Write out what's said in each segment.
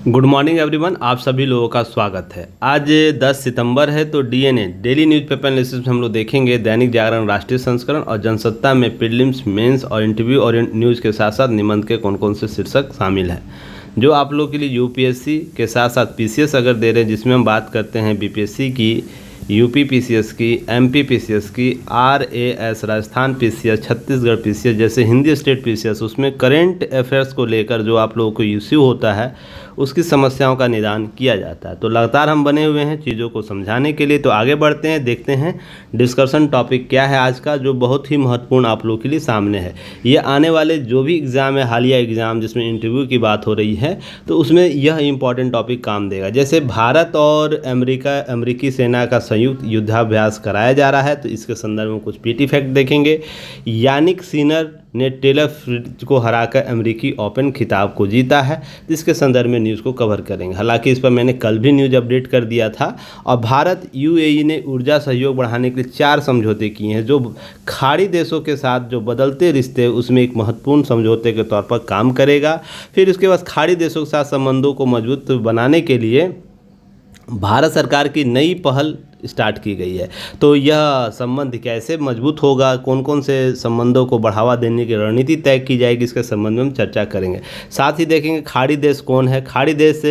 Good morning everyone, आप सभी लोगों का स्वागत है। आज 10 सितंबर है तो DNA daily news paper analysis में हम लोग देखेंगे दैनिक जागरण राष्ट्रीय संस्करण और जनसत्ता में प्रीलिम्स, मेंस और इंटरव्यू ओरिएंट न्यूज़ के साथ साथ निबंध के कौन कौन से शीर्षक शामिल हैं जो आप लोग के लिए यूपीएससी के साथ साथ पीसीएस अगर दे रहे हैं, जिसमें हम बात करते हैं बीपीएससी की, यूपी पीसीएस की, एमपी पीसीएस की, RAS Rajasthan PCS, Chhattisgarh PCS जैसे हिंदी स्टेट पीसीएस, उसमें करेंट अफेयर्स को लेकर जो आप लोगों को इश्यू होता है उसकी समस्याओं का निदान किया जाता है। तो लगातार हम बने हुए हैं चीज़ों को समझाने के लिए। तो आगे बढ़ते हैं, देखते हैं डिस्कशन टॉपिक क्या है आज का, जो बहुत ही महत्वपूर्ण आप लोगों के लिए सामने है। ये आने वाले जो भी एग्ज़ाम है, हालिया एग्ज़ाम जिसमें इंटरव्यू की बात हो रही है, तो उसमें यह इंपॉर्टेंट टॉपिक काम देगा। जैसे भारत और अमेरिकी सेना का संयुक्त युद्धाभ्यास कराया जा रहा है, तो इसके संदर्भ में कुछ पीटी फैक्ट देखेंगे। यानिक सिनर ने टेलर फ्रिट्ज को हराकर अमेरिकी ओपन खिताब को जीता है, तो इसके संदर्भ में न्यूज़ को कवर करेंगे। हालांकि इस पर मैंने कल भी न्यूज़ अपडेट कर दिया था। और भारत यूएई ने ऊर्जा सहयोग बढ़ाने के लिए 4 समझौते किए हैं, जो खाड़ी देशों के साथ जो बदलते रिश्ते उसमें एक महत्वपूर्ण समझौते के तौर पर काम करेगा। फिर उसके बाद खाड़ी देशों के साथ संबंधों को मजबूत बनाने के लिए भारत सरकार की नई पहल स्टार्ट की गई है। तो यह संबंध कैसे मजबूत होगा, कौन कौन से संबंधों को बढ़ावा देने की रणनीति तय की जाएगी, इसके संबंध में हम चर्चा करेंगे। साथ ही देखेंगे खाड़ी देश कौन है, खाड़ी देश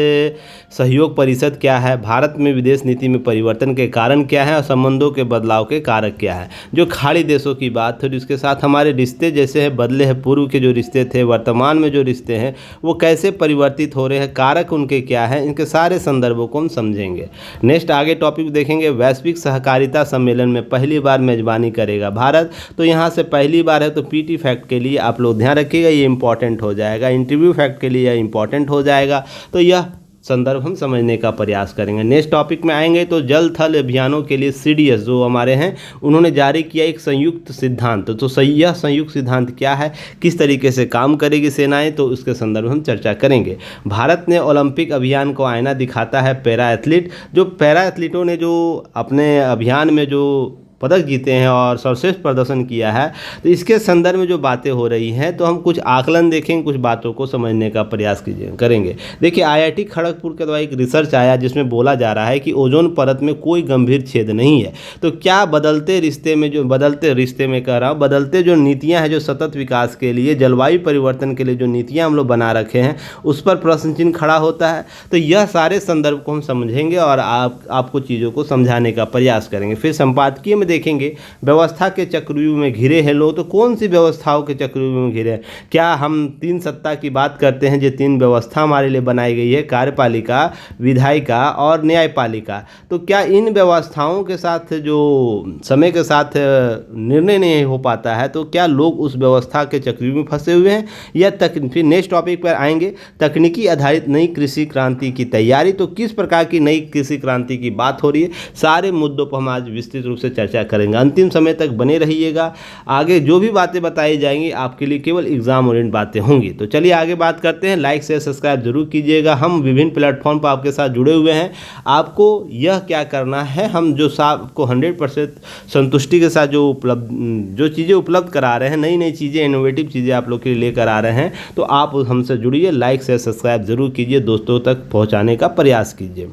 सहयोग परिषद क्या है, भारत में विदेश नीति में परिवर्तन के कारण क्या है और संबंधों के बदलाव के कारक क्या है। जो खाड़ी देशों की बात है, उसके साथ हमारे रिश्ते जैसे हैं बदले हैं, पूर्व के जो रिश्ते थे, वर्तमान में जो रिश्ते हैं वो कैसे परिवर्तित हो रहे हैं, कारक उनके क्या हैं, इनके सारे संदर्भों को हम समझेंगे। नेक्स्ट आगे टॉपिक देखेंगे, वैश्विक सहकारिता सम्मेलन में पहली बार मेजबानी करेगा भारत। तो यहाँ से पहली बार है, तो पीटी फैक्ट के लिए आप लोग ध्यान रखिएगा, ये इंपॉर्टेंट हो जाएगा। इंटरव्यू फैक्ट के लिए यह इंपॉर्टेंट हो जाएगा। तो यह संदर्भ हम समझने का प्रयास करेंगे। नेक्स्ट टॉपिक में आएंगे तो जल थल अभियानों के लिए सीडीएस जो हमारे हैं, उन्होंने जारी किया एक संयुक्त सिद्धांत। तो यह संयुक्त सिद्धांत क्या है, किस तरीके से काम करेगी सेनाएं, तो उसके संदर्भ में हम चर्चा करेंगे। भारत ने ओलंपिक अभियान को आईना दिखाता है पैरा एथलीट। जो पैरा एथलीटों ने जो अपने अभियान में जो पदक जीते हैं और सर्वश्रेष्ठ प्रदर्शन किया है, तो इसके संदर्भ में जो बातें हो रही हैं, तो हम कुछ आकलन देखेंगे, कुछ बातों को समझने का प्रयास करेंगे। देखिए, आईआईटी खड़गपुर के द्वारा एक रिसर्च आया जिसमें बोला जा रहा है कि ओजोन परत में कोई गंभीर छेद नहीं है। तो क्या बदलते रिश्ते में बदलते जो नीतियाँ हैं, जो सतत विकास के लिए, जलवायु परिवर्तन के लिए जो नीतियाँ हम लोग बना रखे हैं, उस पर प्रश्न चिन्ह खड़ा होता है। तो यह सारे संदर्भ को हम समझेंगे और आपको चीज़ों को समझाने का प्रयास करेंगे। फिर संपादकीय में देखेंगे, व्यवस्था के चक्रव्यूह में घिरे हैं लोग। तो कौन सी व्यवस्थाओं के चक्रव्यूह में घिरे हैं? क्या हम 3 सत्ता की बात करते हैं, जो 3 व्यवस्था हमारे लिए बनाई गई है, कार्यपालिका, विधायिका और न्यायपालिका। तो क्या इन व्यवस्थाओं के साथ जो समय के साथ निर्णय नहीं हो पाता है, तो क्या लोग उस व्यवस्था के चक्रव्यूह में फंसे हुए हैं या फिर नेक्स्ट टॉपिक पर आएंगे, तकनीकी आधारित नई कृषि क्रांति की तैयारी। तो किस प्रकार की नई कृषि क्रांति की बात हो रही है, सारे मुद्दों पर हम आज विस्तृत रूप से चर्चा करेंगे। अंतिम समय तक बने रहिएगा। आगे जो भी बातें बताई जाएंगी आपके लिए केवल एग्जाम ओरिएंट बातें होंगी। तो चलिए आगे बात करते हैं। लाइक शेयर सब्सक्राइब जरूर कीजिएगा। हम विभिन्न प्लेटफॉर्म पर आपके साथ जुड़े हुए हैं। आपको यह क्या करना है, हम जो आपको 100% संतुष्टि के साथ जो चीज़ें उपलब्ध करा रहे हैं, नई नई चीज़ें, इनोवेटिव चीज़ें आप लोग के लिए लेकर आ रहे हैं, तो आप हमसे जुड़िए, लाइक शेयर सब्सक्राइब जरूर कीजिए, दोस्तों तक पहुँचाने का प्रयास कीजिए।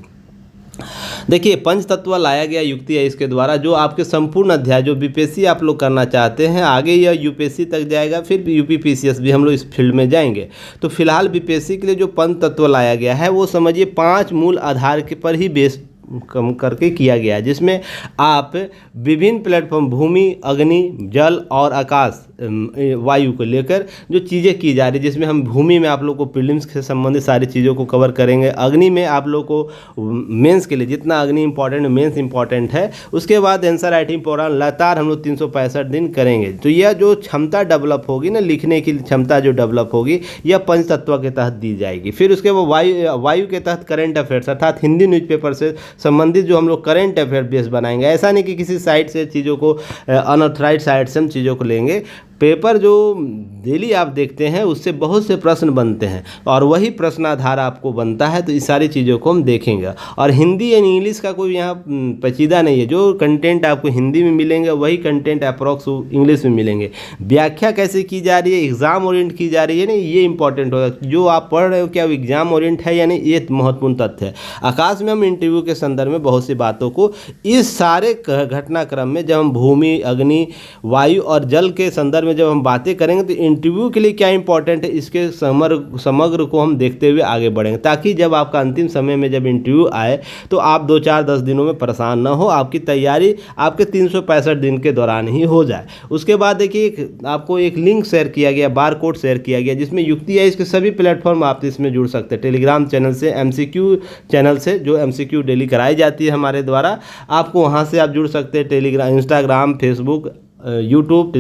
देखिए, पंच तत्व लाया गया युक्ति है इसके द्वारा, जो आपके संपूर्ण अध्याय जो बीपीएससी आप लोग करना चाहते हैं, आगे यह यूपीएससी तक जाएगा, फिर यूपी पीसीएस भी हम लोग इस फील्ड में जाएंगे। तो फिलहाल बीपीएससी के लिए जो पंच तत्व लाया गया है, वो समझिए 5 मूल आधार के पर ही बेस कम करके किया गया है, जिसमें आप विभिन्न प्लेटफॉर्म भूमि, अग्नि, जल और आकाश, वायु को लेकर जो चीज़ें की जा रही है, जिसमें हम भूमि में आप लोग को प्रीलिम्स से संबंधित सारी चीज़ों को कवर करेंगे। अग्नि में आप लोग को मेंस के लिए जितना अग्नि इंपॉर्टेंट, मेंस इंपॉर्टेंट है। उसके बाद आंसर राइटिंग प्रोग्राम लगातार हम लोग 365 दिन करेंगे। तो यह जो क्षमता डेवलप होगी ना, लिखने की क्षमता जो डेवलप होगी, यह पंच तत्व के तहत दी जाएगी। फिर उसके बाद वायु के तहत करेंट अफेयर्स अर्थात हिंदी न्यूज़पेपर से संबंधित जो हम लोग करेंट अफेयर बेस बनाएंगे। ऐसा नहीं कि किसी साइट से चीज़ों को, अनऑथराइज्ड साइट से हम चीज़ों को लेंगे। पेपर जो डेली आप देखते हैं उससे बहुत से प्रश्न बनते हैं और वही प्रश्न आधार आपको बनता है, तो इस सारी चीज़ों को हम देखेंगे। और हिंदी एंड इंग्लिश का कोई यहाँ पेचीदा नहीं है, जो कंटेंट आपको हिंदी में मिलेंगे वही कंटेंट अप्रॉक्स इंग्लिश में मिलेंगे। व्याख्या कैसे की जा रही है, एग्जाम ओरिएंट की जा रही है, नहीं ये इंपॉर्टेंट होगा, जो आप पढ़ रहे हो क्या वो एग्जाम ओरिएंट है या नहीं, ये महत्वपूर्ण तथ्य है। आकाश में हम इंटरव्यू के संदर्भ में बहुत सी बातों को इस सारे घटनाक्रम में जब हम भूमि, अग्नि, वायु और जल के संदर्भ में जब हम बातें करेंगे तो इंटरव्यू के लिए क्या इंपॉर्टेंट है इसके समग्र को हम देखते हुए आगे बढ़ेंगे, ताकि जब आपका अंतिम समय में जब इंटरव्यू आए तो आप 2-4-10 दिनों में परेशान ना हो, आपकी तैयारी आपके 365 दिन के दौरान ही हो जाए। उसके बाद देखिए आपको एक लिंक शेयर किया गया, बार कोड शेयर किया गया, जिसमें युक्ति है इसके सभी प्लेटफॉर्म आप इसमें जुड़ सकते हैं। टेलीग्राम चैनल से, MCQ चैनल से, जो MCQ डेली कराई जाती है हमारे द्वारा, आपको वहाँ से आप जुड़ सकते हैं। टेलीग्राम, इंस्टाग्राम, फेसबुक, यूट्यूब,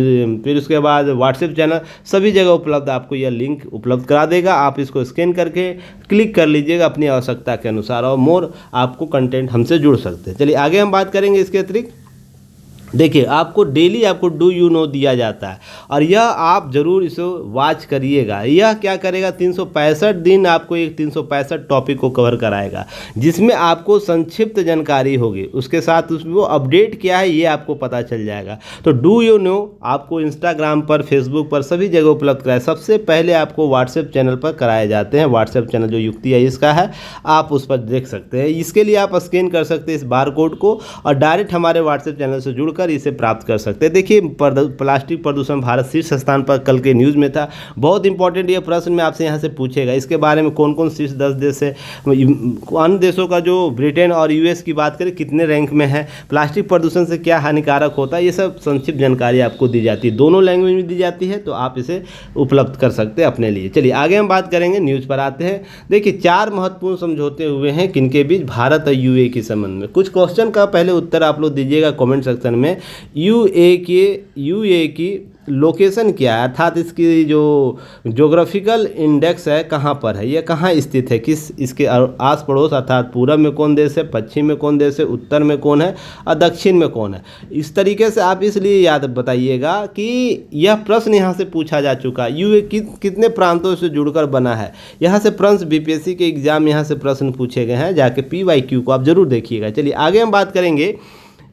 फिर उसके बाद व्हाट्सएप चैनल, सभी जगह उपलब्ध, आपको यह लिंक उपलब्ध करा देगा। आप इसको स्कैन करके क्लिक कर लीजिएगा अपनी आवश्यकता के अनुसार, और मोर आपको कंटेंट हमसे जुड़ सकते हैं। चलिए आगे हम बात करेंगे इसके अतिरिक्त। देखिए आपको डेली आपको डू यू नो दिया जाता है और यह आप ज़रूर इसे वॉच करिएगा। यह क्या करेगा, 365 दिन आपको एक 365 टॉपिक को कवर कराएगा, जिसमें आपको संक्षिप्त जानकारी होगी, उसके साथ उसमें वो अपडेट क्या है ये आपको पता चल जाएगा। तो डू यू नो आपको इंस्टाग्राम पर, फेसबुक पर सभी जगह उपलब्ध कराए। सबसे पहले आपको व्हाट्सएप चैनल पर कराए जाते हैं। व्हाट्सएप चैनल जो युक्ति है इसका है, आप उस पर देख सकते हैं। इसके लिए आप स्कैन कर सकते हैं इस बार कोड को और डायरेक्ट हमारे व्हाट्सएप चैनल से जुड़कर इसे प्राप्त कर सकते हैं। देखिए प्लास्टिक प्रदूषण भारत शीर्ष स्थान पर कल के न्यूज़ में था। बहुत इंपॉर्टेंट ये प्रश्न में आपसे यहाँ से पूछेगा, इसके बारे में कौन कौन शीर्ष 10 देश है, अन्य देशों का जो ब्रिटेन और US की बात करें कितने रैंक में है, प्लास्टिक प्रदूषण से क्या हानिकारक होता है, ये सब संक्षिप्त जानकारी आपको दी जाती है। दोनों लैंग्वेज में दी जाती है, तो आप इसे उपलब्ध कर सकते हैं अपने लिए। चलिए आगे हम बात करेंगे, न्यूज़ पर आते हैं। देखिए 4 महत्वपूर्ण समझौते हुए हैं किनके बीच, भारत और UAE के संबंध में। कुछ क्वेश्चन का पहले उत्तर आप लोग दीजिएगा कमेंट सेक्शन में। UAE की लोकेशन क्या है, अर्थात इसकी जो ज्योग्राफिकल इंडेक्स है कहाँ पर है, यह कहाँ स्थित है, किस इसके आस पड़ोस, अर्थात पूरब में कौन देश है, पश्चिम में कौन देश है, उत्तर में कौन है और दक्षिण में कौन है। इस तरीके से आप इसलिए याद बताइएगा कि यह प्रश्न यहाँ से पूछा जा चुका है। UAE कितने प्रांतों से जुड़कर बना है, यहाँ से प्रश्न BPSC के एग्जाम यहाँ से प्रश्न पूछे गए हैं, जाके PYQ को आप जरूर देखिएगा। चलिए आगे हम बात करेंगे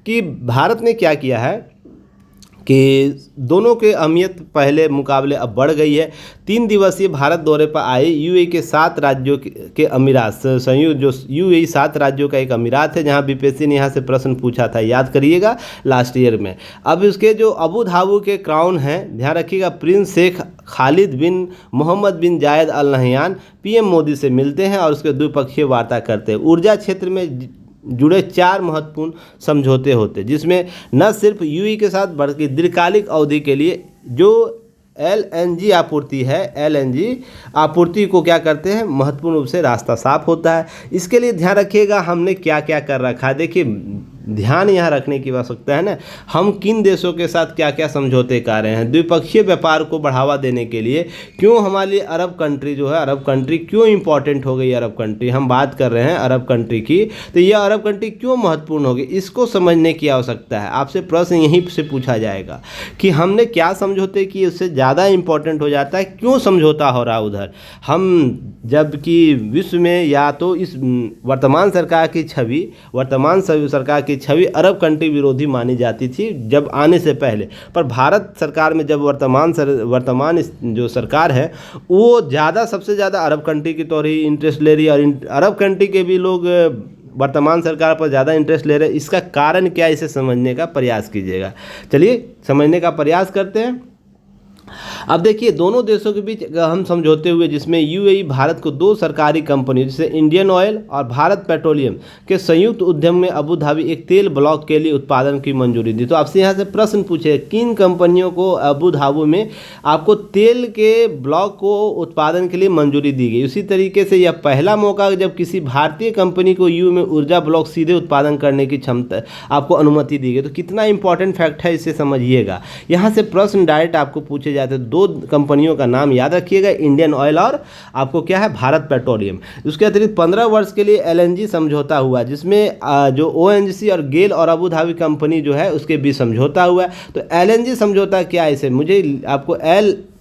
कि भारत ने क्या किया है कि दोनों के अहमियत पहले मुकाबले अब बढ़ गई है। 3 दिवसीय भारत दौरे पर आए UAE के 7 राज्यों के अमीरात, संयुक्त जो UAE 7 राज्यों का एक अमीरात है, जहां BPSC ने यहाँ से प्रश्न पूछा था, याद करिएगा लास्ट ईयर में। अब उसके जो अबू धाबी के क्राउन हैं, ध्यान रखिएगा, प्रिंस शेख खालिद बिन मोहम्मद बिन जायद अल नहयान PM मोदी से मिलते हैं और उसके द्विपक्षीय वार्ता करते हैं। ऊर्जा क्षेत्र में जुड़े 4 महत्वपूर्ण समझौते होते, जिसमें न सिर्फ UAE के साथ बल्कि दीर्घकालिक अवधि के लिए जो LNG आपूर्ति है, LNG आपूर्ति को क्या करते हैं, महत्वपूर्ण रूप से रास्ता साफ होता है। इसके लिए ध्यान रखिएगा हमने क्या क्या कर रखा है। देखिए ध्यान यहाँ रखने की आवश्यकता है ना, हम किन देशों के साथ क्या क्या समझौते कर रहे हैं। द्विपक्षीय व्यापार को बढ़ावा देने के लिए क्यों हमारे लिए अरब कंट्री जो है, अरब कंट्री क्यों इंपॉर्टेंट हो गई, अरब कंट्री हम बात कर रहे हैं अरब कंट्री की, तो यह अरब कंट्री क्यों महत्वपूर्ण होगी, इसको समझने की आवश्यकता है। आपसे प्रश्न यहीं से पूछा जाएगा कि हमने क्या समझौते किए, उससे ज़्यादा इंपॉर्टेंट हो जाता है क्यों समझौता हो रहा उधर। हम जबकि विश्व में या तो इस वर्तमान सरकार की छवि अरब कंट्री विरोधी मानी जाती थी जब आने से पहले, पर भारत सरकार में जब वर्तमान जो सरकार है वो ज़्यादा, सबसे ज़्यादा अरब कंट्री की तौर ही इंटरेस्ट ले रही है, और अरब कंट्री के भी लोग वर्तमान सरकार पर ज़्यादा इंटरेस्ट ले रहे हैं। इसका कारण क्या है, इसे समझने का प्रयास कीजिएगा। चलिए समझने का प्रयास करते हैं। अब देखिए दोनों देशों के बीच हम समझौते हुए, जिसमें UAE भारत को 2 सरकारी कंपनी जैसे इंडियन ऑयल और भारत पेट्रोलियम के संयुक्त उद्यम में अबू धाबी एक तेल ब्लॉक के लिए उत्पादन की मंजूरी दी। तो आपसे यहाँ से प्रश्न पूछे किन कंपनियों को अबू धाबी में आपको तेल के ब्लॉक को उत्पादन के लिए मंजूरी दी गई। उसी तरीके से यह पहला मौका जब किसी भारतीय कंपनी को UAE में ऊर्जा ब्लॉक सीधे उत्पादन करने की क्षमता आपको अनुमति दी गई। तो कितना इंपॉर्टेंट फैक्ट है इसे समझिएगा। यहाँ से प्रश्न डायरेक्ट आपको पूछे जाते हैं। दो कंपनियों का नाम याद रखिएगा, इंडियन ऑयल और आपको क्या है, भारत पेट्रोलियम। उसके अतिरिक्त 15 वर्ष के लिए LNG समझौता हुआ, जिसमें जो ONGC और गेल और अबू धाबी कंपनी जो है उसके बीच समझौता हुआ है। तो LNG समझौता क्या है, इसे मुझे आपको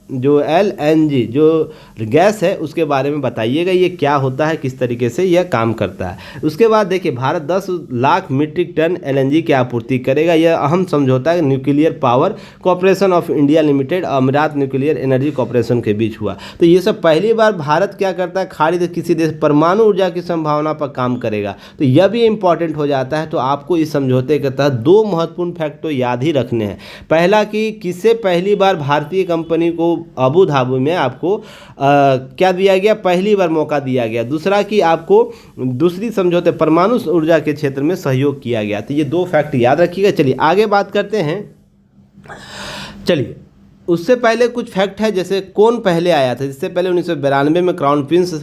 LNG जो गैस है उसके बारे में बताइएगा, ये क्या होता है, किस तरीके से यह काम करता है। उसके बाद देखिए, Bharat 10 lakh metric ton LNG की आपूर्ति करेगा। यह अहम समझौता nuclear power corporation of India limited और अमीरात न्यूक्लियर एनर्जी कॉरपोरेशन के बीच हुआ। तो ये सब पहली बार भारत क्या करता है, खाड़ी देश किसी देश परमाणु ऊर्जा की संभावना पर काम करेगा। तो यह भी इंपॉर्टेंट हो जाता है। तो आपको इस समझौते के तहत दो महत्वपूर्ण फैक्ट तो याद ही रखने हैं। पहला कि किससे पहली बार भारतीय कंपनी को अबू धाबी में आपको क्या दिया गया, पहली बार मौका दिया गया। दूसरा कि आपको दूसरी समझौते परमाणु ऊर्जा के क्षेत्र में सहयोग किया गया। तो ये दो फैक्ट याद रखिएगा। चलिए आगे बात करते हैं। चलिए उससे पहले कुछ फैक्ट है, जैसे कौन पहले आया था। इससे पहले 1992 में क्राउन प्रिंस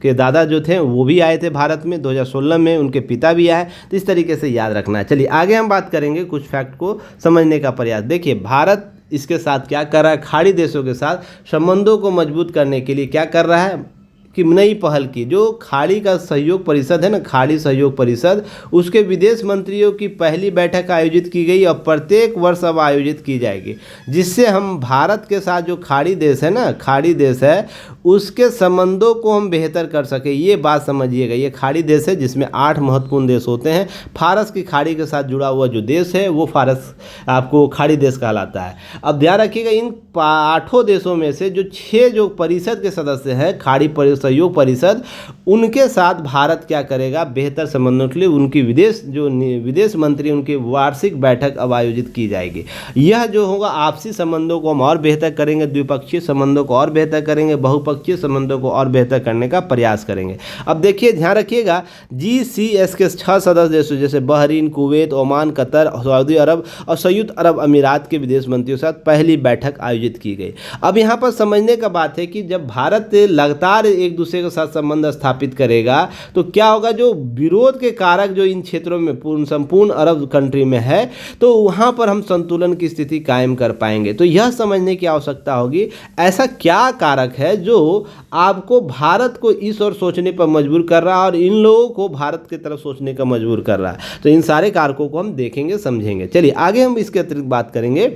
के दादा जो थे वो भी आए थे भारत में, 2016 में उनके पिता भी आए। तो इस तरीके से याद रखना है। चलिए आगे हम बात करेंगे, कुछ फैक्ट को समझने का प्रयास। देखिए भारत इसके साथ क्या कर रहा है, खाड़ी देशों के साथ संबंधों को मजबूत करने के लिए क्या कर रहा है कि नई पहल की। जो खाड़ी का सहयोग परिषद है ना, खाड़ी सहयोग परिषद, उसके विदेश मंत्रियों की पहली बैठक आयोजित की गई और प्रत्येक वर्ष अब आयोजित की जाएगी, जिससे हम भारत के साथ जो खाड़ी देश है ना, खाड़ी देश है, उसके संबंधों को हम बेहतर कर सके। ये बात समझिएगा। ये खाड़ी देश है जिसमें 8 महत्वपूर्ण देश होते हैं। फारस की खाड़ी के साथ जुड़ा हुआ जो देश है वो फारस आपको खाड़ी देश कहलाता है। अब ध्यान रखिएगा, इन 8 देशों में से जो 6 जो परिषद के सदस्य हैं, खाड़ी सहयोग परिषद, उनके साथ भारत क्या करेगा, बेहतर संबंधों के लिए उनकी विदेश मंत्री उनकी वार्षिक बैठक अब आयोजित की जाएगी। यह जो होगा आपसी संबंधों को हम और बेहतर करेंगे, द्विपक्षीय संबंधों को और बेहतर करेंगे, बहुपक्षीय संबंधों को और बेहतर करने का प्रयास करेंगे। अब देखिए ध्यान रखिएगा, GCS के 6 सदस्य देशों जैसे Bahrain, Kuwait, Oman, Qatar, Saudi Arab और संयुक्त अरब अमीरात के विदेश मंत्रियों के साथ पहली बैठक आयोजित की गई। अब यहाँ पर समझने का बात है कि जब भारत लगातार एक दूसरे के साथ संबंध स्थापित करेगा तो क्या होगा, जो विरोध के कारक जो इन क्षेत्रों में संपूर्ण अरब कंट्री में है, तो वहां पर हम संतुलन की स्थिति कायम कर पाएंगे। तो यह समझने की आवश्यकता होगी ऐसा क्या कारक है जो आपको भारत को इस ओर सोचने पर मजबूर कर रहा है और इन लोगों को भारत की तरफ सोचने का मजबूर कर रहा है। तो इन सारे कारकों को हम देखेंगे, समझेंगे। चलिए आगे हम इसके अतिरिक्त बात करेंगे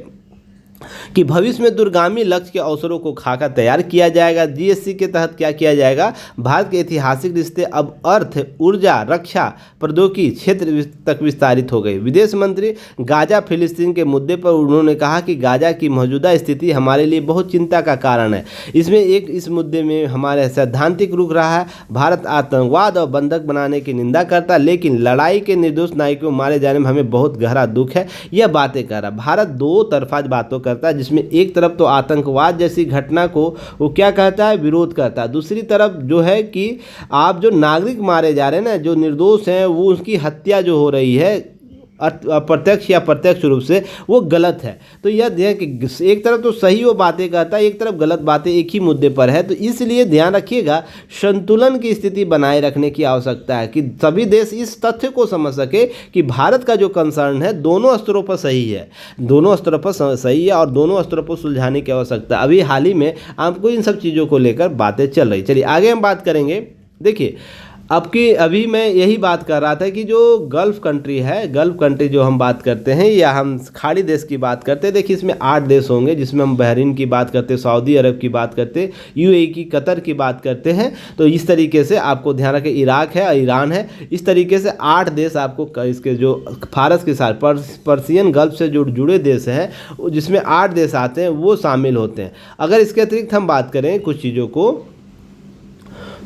कि भविष्य में दूरगामी लक्ष्य के अवसरों को खाका तैयार किया जाएगा। GSC के तहत क्या किया जाएगा, भारत के ऐतिहासिक रिश्ते अब अर्थ, ऊर्जा, रक्षा, प्रौद्योगिकी क्षेत्र तक विस्तारित हो गए। विदेश मंत्री गाजा फिलिस्तीन के मुद्दे पर उन्होंने कहा कि गाजा की मौजूदा स्थिति हमारे लिए बहुत चिंता का कारण है। इस मुद्दे में हमारे सैद्धांतिक रुख रहा है। भारत आतंकवाद और बंधक बनाने की निंदा करता, लेकिन लड़ाई के निर्दोष नागरिकों मारे जाने में हमें बहुत गहरा दुख है। यह बातें कर रहा। भारत दो तरफा बातों करता है, जिसमें एक तरफ तो आतंकवाद जैसी घटना को वो क्या कहता है, विरोध करता है। दूसरी तरफ जो है कि आप जो नागरिक मारे जा रहे हैं ना, जो निर्दोष हैं, वो उसकी हत्या जो हो रही है अप्रत्यक्ष या प्रत्यक्ष रूप से, वो गलत है। तो यह ध्यान कि एक तरफ तो सही वो बातें कहता है, एक तरफ गलत बातें एक ही मुद्दे पर है। तो इसलिए ध्यान रखिएगा, संतुलन की स्थिति बनाए रखने की आवश्यकता है कि सभी देश इस तथ्य को समझ सके कि भारत का जो कंसर्न है दोनों स्तरों पर सही है, दोनों स्तरों पर सही है और दोनों स्तरों पर सुलझाने की आवश्यकता। अभी हाल ही में आपको इन सब चीज़ों को लेकर बातें चल रही। चलिए आगे हम बात करेंगे। देखिए अभी मैं यही बात कर रहा था कि जो गल्फ़ कंट्री है, गल्फ़ कंट्री जो हम बात करते हैं या हम खाड़ी देश की बात करते हैं, देखिए इसमें 8 देश होंगे, जिसमें हम बहरीन की बात करते हैं, सऊदी अरब की बात करते हैं, UAE की, कतर की बात करते हैं। तो इस तरीके से आपको ध्यान रखें, इराक है, ईरान है, इस तरीके से 8 देश आपको इसके जो फारस के साथ पर्सियन गल्फ़ से जो जुड़े देश हैं, जिसमें 8 देश आते हैं, वो शामिल होते हैं। अगर इसके अतिरिक्त हम बात करें कुछ चीज़ों को,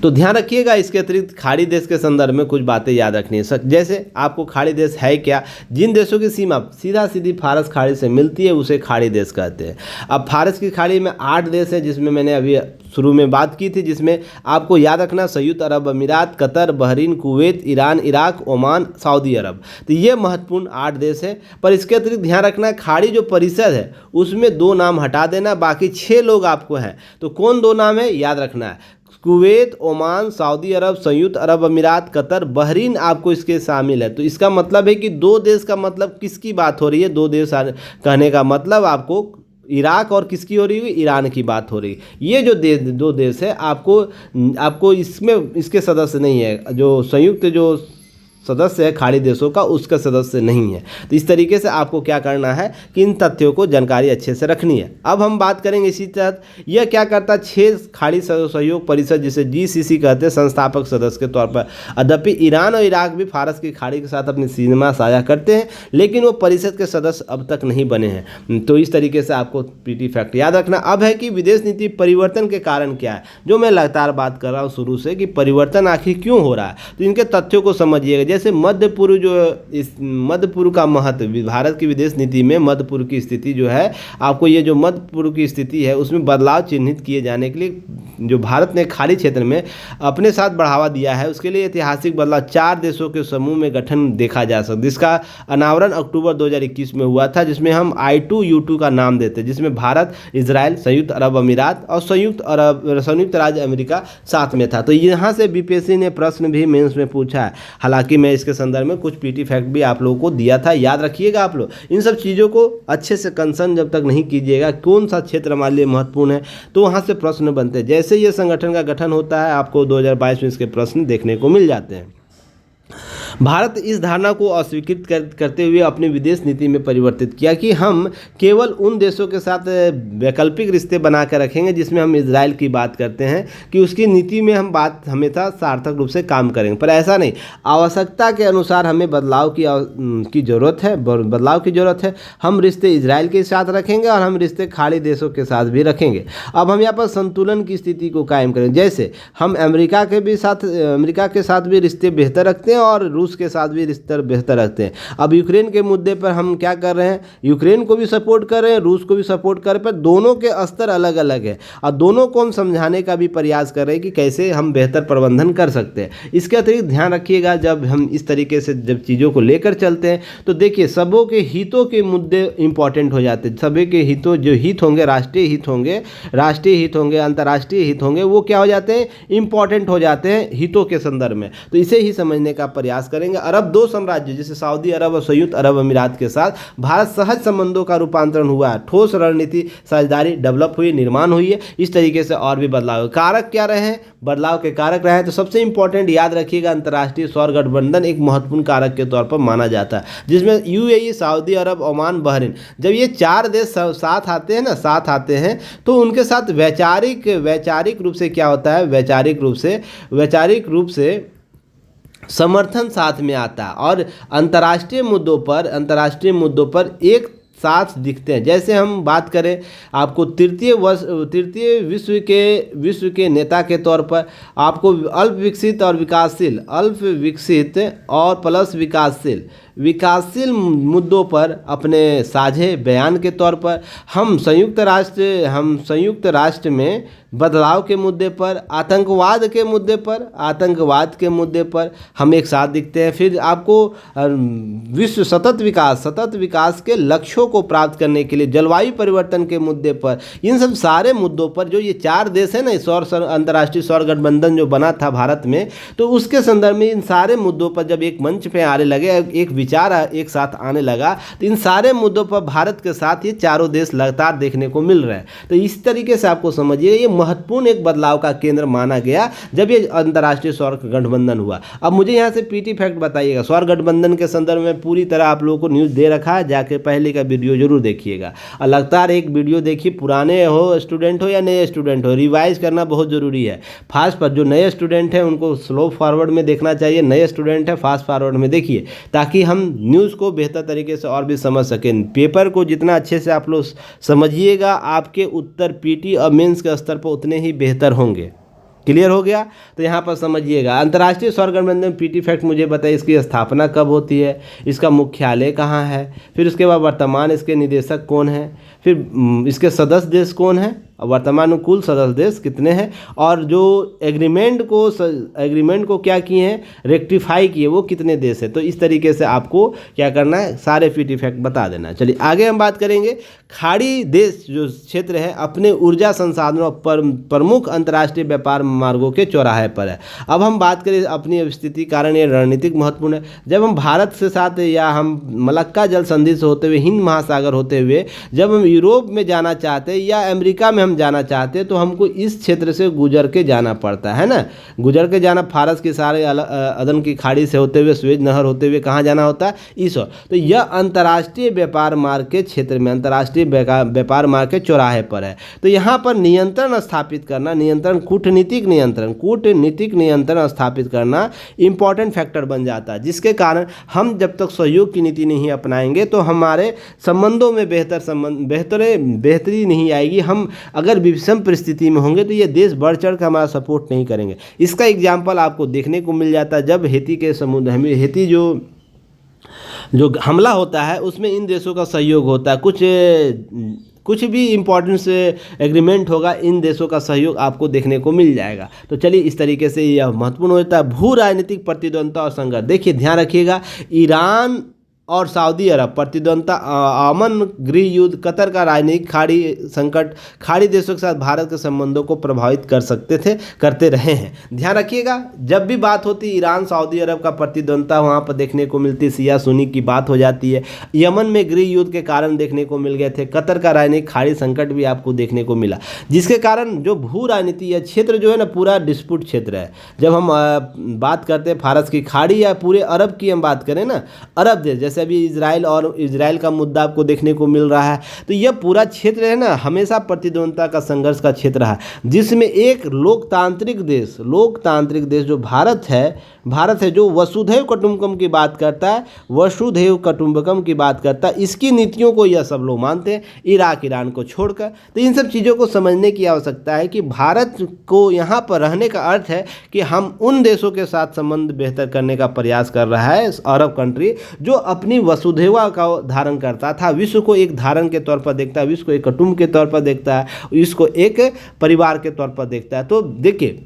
तो ध्यान रखिएगा इसके अतिरिक्त खाड़ी देश के संदर्भ में कुछ बातें याद रखनी है। जैसे आपको खाड़ी देश है क्या, जिन देशों की सीमा सीधा सीधी फारस खाड़ी से मिलती है उसे खाड़ी देश कहते हैं। अब फारस की खाड़ी में 8 देश हैं, जिसमें मैंने अभी शुरू में बात की थी, जिसमें आपको याद रखना संयुक्त अरब अमीरात, Qatar, Bahrain, Kuwait, Iran, Iraq, Oman, Saudi Arab. तो ये महत्वपूर्ण 8 देश हैं। पर इसके अतिरिक्त ध्यान रखना, खाड़ी जो परिषद है उसमें 2 नाम हटा देना, बाकी 6 लोग आपको हैं। तो कौन 2 नाम है याद रखना है, कुवैत, ओमान, सऊदी अरब, संयुक्त अरब अमीरात, कतर, बहरीन आपको इसके शामिल है। तो इसका मतलब है कि 2 देश का मतलब किसकी बात हो रही है, 2 देश कहने का मतलब आपको इराक और किसकी हो रही है, ईरान की बात हो रही है। ये जो दो देश है, आपको इसमें इसके सदस्य नहीं है, जो संयुक्त जो सदस्य है खाड़ी देशों का, उसका सदस्य नहीं है। तो इस तरीके से आपको क्या करना है कि इन तथ्यों को जानकारी अच्छे से रखनी है। अब हम बात करेंगे इसी तहत यह क्या करता है, 6 खाड़ी सहयोग परिषद जिसे GCC कहते हैं संस्थापक सदस्य के तौर पर। यद्यपि ईरान और इराक भी फारस की खाड़ी के साथ अपनी सीमा साझा करते हैं, लेकिन वो परिषद के सदस्य अब तक नहीं बने हैं। तो इस तरीके से आपको PT फैक्ट याद रखना। अब है कि विदेश नीति परिवर्तन के कारण क्या है, जो मैं लगातार बात कर रहा हूँ शुरू से कि परिवर्तन आखिर क्यों हो रहा है। तो इनके तथ्यों को समझिएगा। जैसे मध्य पूर्व, इस मध्य पूर्व का महत्व, भारत की विदेश नीति में मध्य पूर्व की स्थिति जो है, आपको ये जो मध्य पूर्व की स्थिति है उसमें बदलाव चिन्हित किए जाने के लिए जो भारत ने खाड़ी क्षेत्र में अपने साथ बढ़ावा दिया है, उसके लिए ऐतिहासिक बदलाव 4 देशों के समूह में गठन देखा जा सकता है, जिसका अनावरण अक्टूबर 2021 में हुआ था, जिसमें हम I2U2 का नाम देते हैं, जिसमें भारत, इजराइल, संयुक्त अरब अमीरात और संयुक्त राज्य अमेरिका साथ में था। तो यहाँ से BPSC ने प्रश्न भी मेंस में पूछा है। हालांकि मैं इसके संदर्भ में कुछ PT फैक्ट भी आप लोगों को दिया था, याद रखिएगा। आप लोग इन सब चीज़ों को अच्छे से कंसर्न जब तक नहीं कीजिएगा कौन सा क्षेत्र हमारे लिए महत्वपूर्ण है, तो वहाँ से प्रश्न बनते हैं। जैसे ये संगठन का गठन होता है, आपको 2022 में इसके प्रश्न देखने को मिल जाते हैं। भारत इस धारणा को अस्वीकृत करते हुए अपनी विदेश नीति में परिवर्तित किया कि हम केवल उन देशों के साथ वैकल्पिक रिश्ते बना कर रखेंगे जिसमें हम इजराइल की बात करते हैं कि उसकी नीति में हम बात हमेशा सार्थक रूप से काम करेंगे। पर ऐसा नहीं, आवश्यकता के अनुसार हमें बदलाव की ज़रूरत है। हम रिश्ते इजराइल के साथ रखेंगे और हम रिश्ते खाड़ी देशों के साथ भी रखेंगे। अब हम यहाँ पर संतुलन की स्थिति को कायम करेंगे। जैसे हम अमेरिका के साथ भी रिश्ते बेहतर रखते हैं और रूस के साथ भी रिश्ते बेहतर रखते हैं। अब यूक्रेन के मुद्दे पर हम क्या कर रहे हैं, यूक्रेन को भी सपोर्ट कर रहे हैं, रूस को भी सपोर्ट कर रहे हैं, पर दोनों के स्तर अलग अलग है और दोनों को हम समझाने का भी प्रयास कर रहे हैं कि कैसे हम बेहतर प्रबंधन कर सकते हैं। इसके अतिरिक्त ध्यान रखिएगा, जब हम इस तरीके से जब चीज़ों को लेकर चलते हैं तो देखिए सबों के हितों के मुद्दे इंपॉर्टेंट हो जाते हैं। सभी के हितों, जो हित होंगे, राष्ट्रीय हित होंगे, अंतर्राष्ट्रीय हित होंगे, वो क्या हो जाते हैं, इंपॉर्टेंट हो जाते हैं हितों के संदर्भ में। तो इसे ही समझने का प्रयास करेंगे। अरब 2 साम्राज्य जैसे सऊदी अरब और संयुक्त अरब अमीरात के साथ भारत सहज संबंधों का रूपांतरण हुआ है, ठोस रणनीति साझेदारी डेवलप हुई, निर्माण हुई है। इस तरीके से और भी बदलाव, कारक क्या रहे हैं, बदलाव के कारक रहे हैं। तो सबसे इंपॉर्टेंट याद रखिएगा, अंतर्राष्ट्रीय सौर गठबंधन एक महत्वपूर्ण कारक के तौर पर माना जाता है, जिसमें UAE, सऊदी अरब, ओमान, बहरीन, जब ये 4 देश साथ आते हैं तो उनके साथ वैचारिक रूप से क्या होता है, वैचारिक रूप से समर्थन साथ में आता है और अंतर्राष्ट्रीय मुद्दों पर एक साथ दिखते हैं। जैसे हम बात करें, आपको तृतीय विश्व के नेता के तौर पर आपको अल्प विकसित और प्लस विकासशील मुद्दों पर अपने साझे बयान के तौर पर हम संयुक्त राष्ट्र में बदलाव के मुद्दे पर, आतंकवाद के मुद्दे पर हम एक साथ दिखते हैं। फिर आपको विश्व सतत विकास के लक्ष्यों को प्राप्त करने के लिए जलवायु परिवर्तन के मुद्दे पर, इन सब सारे मुद्दों पर जो ये 4 देश है ना, अंतर्राष्ट्रीय सौर गठबंधन जो बना था भारत में, तो उसके संदर्भ में इन सारे मुद्दों पर जब एक मंच पे आने लगे, एक विचार एक साथ आने लगा, तो इन सारे मुद्दों पर भारत के साथ ये चारों देश लगातार देखने को मिल रहे हैं। तो इस तरीके से आपको समझिए, ये महत्वपूर्ण एक बदलाव का केंद्र माना गया जब ये अंतर्राष्ट्रीय सौर गठबंधन हुआ। अब मुझे यहाँ से PT फैक्ट बताइएगा, सौर गठबंधन के संदर्भ में पूरी तरह आप लोगों को न्यूज़ दे रखा है, जाके पहले का वीडियो जरूर देखिएगा और लगातार एक वीडियो देखिए, पुराने हो स्टूडेंट हो या नए स्टूडेंट हो, रिवाइज करना बहुत ज़रूरी है। फास्ट पर जो नए स्टूडेंट हैं उनको स्लो फॉरवर्ड में देखना चाहिए, नए स्टूडेंट है फास्ट फॉरवर्ड में देखिए, ताकि हम न्यूज़ को बेहतर तरीके से और भी समझ सकें। पेपर को जितना अच्छे से आप लोग समझिएगा, आपके उत्तर PT और मेंस के स्तर पर उतने ही बेहतर होंगे। क्लियर हो गया? तो यहाँ पर समझिएगा, अंतर्राष्ट्रीय सौर गठबंधन PT फैक्ट मुझे बताइए, इसकी स्थापना कब होती है, इसका मुख्यालय कहाँ है, फिर उसके बाद वर्तमान इसके निदेशक कौन है, फिर इसके सदस्य देश कौन है, और वर्तमान में कुल सदस्य देश कितने हैं, और जो एग्रीमेंट को क्या किए हैं, रेक्टिफाई किए, वो कितने देश है। तो इस तरीके से आपको क्या करना है, सारे फीट इफेक्ट बता देना है। चलिए आगे हम बात करेंगे। खाड़ी देश जो क्षेत्र है अपने ऊर्जा संसाधनों पर प्रमुख अंतर्राष्ट्रीय व्यापार मार्गों के चौराहे पर है। अब हम बात करें अपनी स्थिति कारण ये रणनीतिक महत्वपूर्ण है। जब हम भारत से साथ या हम मलक्का जल संधि से होते हुए, हिंद महासागर होते हुए जब हम यूरोप में जाना चाहते हैं या अमेरिका में हम जाना चाहते हैं, तो हमको इस क्षेत्र से गुजर के जाना पड़ता है ना, गुजर के जाना, फारस के सारे अदन की खाड़ी से होते हुए, स्वेज नहर होते हुए कहाँ जाना होता है, इस ओर। तो यह अंतर्राष्ट्रीय व्यापार मार्ग के क्षेत्र में, अंतर्राष्ट्रीय व्यापार मार्ग के चौराहे पर है। तो यहाँ पर नियंत्रण स्थापित करना, कूटनीतिक नियंत्रण स्थापित करना इंपॉर्टेंट फैक्टर बन जाता है, जिसके कारण हम जब तक सहयोग की नीति नहीं अपनाएंगे तो हमारे संबंधों में बेहतरी नहीं आएगी। हम अगर विषम परिस्थिति में होंगे तो ये देश बढ़ चढ़ कर हमारा सपोर्ट नहीं करेंगे। इसका एग्जाम्पल आपको देखने को मिल जाता है जब हेती जो हमला होता है उसमें इन देशों का सहयोग होता है। कुछ भी इम्पोर्टेंस एग्रीमेंट होगा, इन देशों का सहयोग आपको देखने को मिल जाएगा। तो चलिए इस तरीके से यह महत्वपूर्ण होता है। भू राजनीतिक प्रतिद्वंद्विता और संघर्ष, देखिए ध्यान रखिएगा, ईरान और सऊदी अरब प्रतिद्वंद्विता, अमन गृह युद्ध, कतर का राजनीतिक खाड़ी संकट खाड़ी देशों के साथ भारत के संबंधों को प्रभावित करते रहे हैं। ध्यान रखिएगा, जब भी बात होती है ईरान सऊदी अरब का प्रतिद्वंद्विता वहाँ पर देखने को मिलती है, शिया सुन्नी की बात हो जाती है। यमन में गृह युद्ध के कारण देखने को मिल गए थे। कतर का राजनीतिक खाड़ी संकट भी आपको देखने को मिला, जिसके कारण जो भू राजनीति या क्षेत्र जो है ना, पूरा डिस्प्यूट क्षेत्र है। जब हम बात करते हैं फारस की खाड़ी या पूरे अरब की हम बात करें ना, अरब देश जैसे अभी इजराइल का मुद्दा आपको देखने को मिल रहा है, तो यह पूरा क्षेत्र है ना, हमेशा प्रतिद्वंद्विता का संघर्ष का क्षेत्र है, जिसमें एक लोकतांत्रिक देश जो भारत है जो वसुधैव कुटुंबकम की बात करता है, इसकी नीतियों को यह सब लोग मानते हैं, इराक ईरान को छोड़कर। तो इन सब चीज़ों को समझने की आवश्यकता है कि भारत को यहाँ पर रहने का अर्थ है कि हम उन देशों के साथ संबंध बेहतर करने का प्रयास कर रहा है, अरब कंट्री जो अपनी वसुधैवा का धारण करता था, विश्व को एक धारण के तौर पर देखता है, विश्व को एक कुटुंब के तौर पर देखता है, इसको एक परिवार के तौर पर देखता है। तो देखिए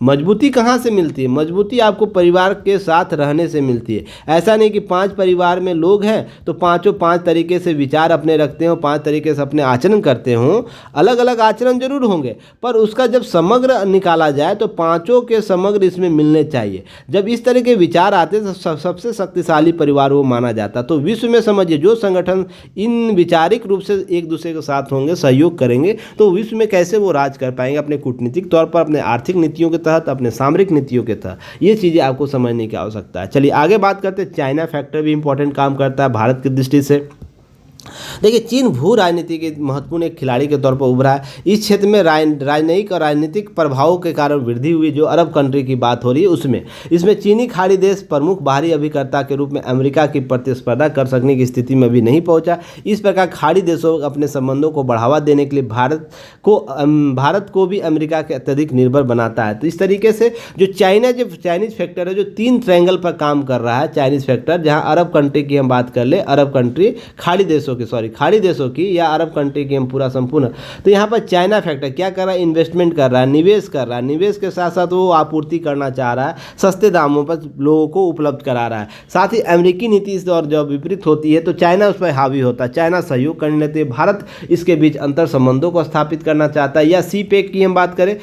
मजबूती कहाँ से मिलती है, मजबूती आपको परिवार के साथ रहने से मिलती है। ऐसा नहीं कि 5 परिवार में लोग हैं तो पांचों 5 तरीके से विचार अपने रखते हो, 5 तरीके से अपने आचरण करते हो, अलग अलग आचरण जरूर होंगे, पर उसका जब समग्र निकाला जाए तो पांचों के समग्र इसमें मिलने चाहिए। जब इस तरह के विचार आते तो सबसे शक्तिशाली परिवार वो माना जाता। तो विश्व में समझिए जो संगठन इन विचारिक रूप से एक दूसरे के साथ होंगे, सहयोग करेंगे, तो विश्व में कैसे वो राज कर पाएंगे, अपने कूटनीतिक तौर पर, अपने आर्थिक नीतियों के तहत, अपने सामरिक नीतियों के तहत। ये चीज़ें आपको समझने की आवश्यकता है। चलिए आगे बात करते हैं। चाइना फैक्टर भी इंपॉर्टेंट काम करता है भारत की दृष्टि से। देखिए चीन भू राजनीति के महत्वपूर्ण एक खिलाड़ी के तौर पर उभरा है। इस क्षेत्र में राजनयिक और राजनीतिक प्रभावों के कारण वृद्धि हुई। जो अरब कंट्री की बात हो रही है इसमें चीनी खाड़ी देश प्रमुख बाहरी अभिकर्ता के रूप में अमेरिका की प्रतिस्पर्धा कर सकने की स्थिति में भी नहीं पहुंचा। इस प्रकार खाड़ी देशों अपने संबंधों को बढ़ावा देने के लिए भारत को भी अमेरिका के अत्यधिक निर्भर बनाता है। तो इस तरीके से जो चाइनीज फैक्टर है, जो 3 ट्रायंगल पर काम कर रहा है चाइनीज फैक्टर, जहाँ अरब कंट्री की हम बात कर ले, अरब कंट्री खाड़ी देशों की या अरब कंट्री की हम पूरा संपूर्ण। तो यहाँ पर चाइना फैक्टर क्या कर रहा है, इन्वेस्टमेंट कर रहा है, निवेश कर रहा है, निवेश के साथ साथ वो आपूर्ति करना चाह रहा है, सस्ते दामों पर लोगों को उपलब्ध करा रहा है। साथ ही अमेरिकी नीति इस और जब विपरीत होती है तो चाइना उस पर हावी होता है, चाइना सहयोग करने लगती है, भारत इसके बीच अंतर संबंधों को स्थापित करना चाहता है। या सीपेक की हम बात करें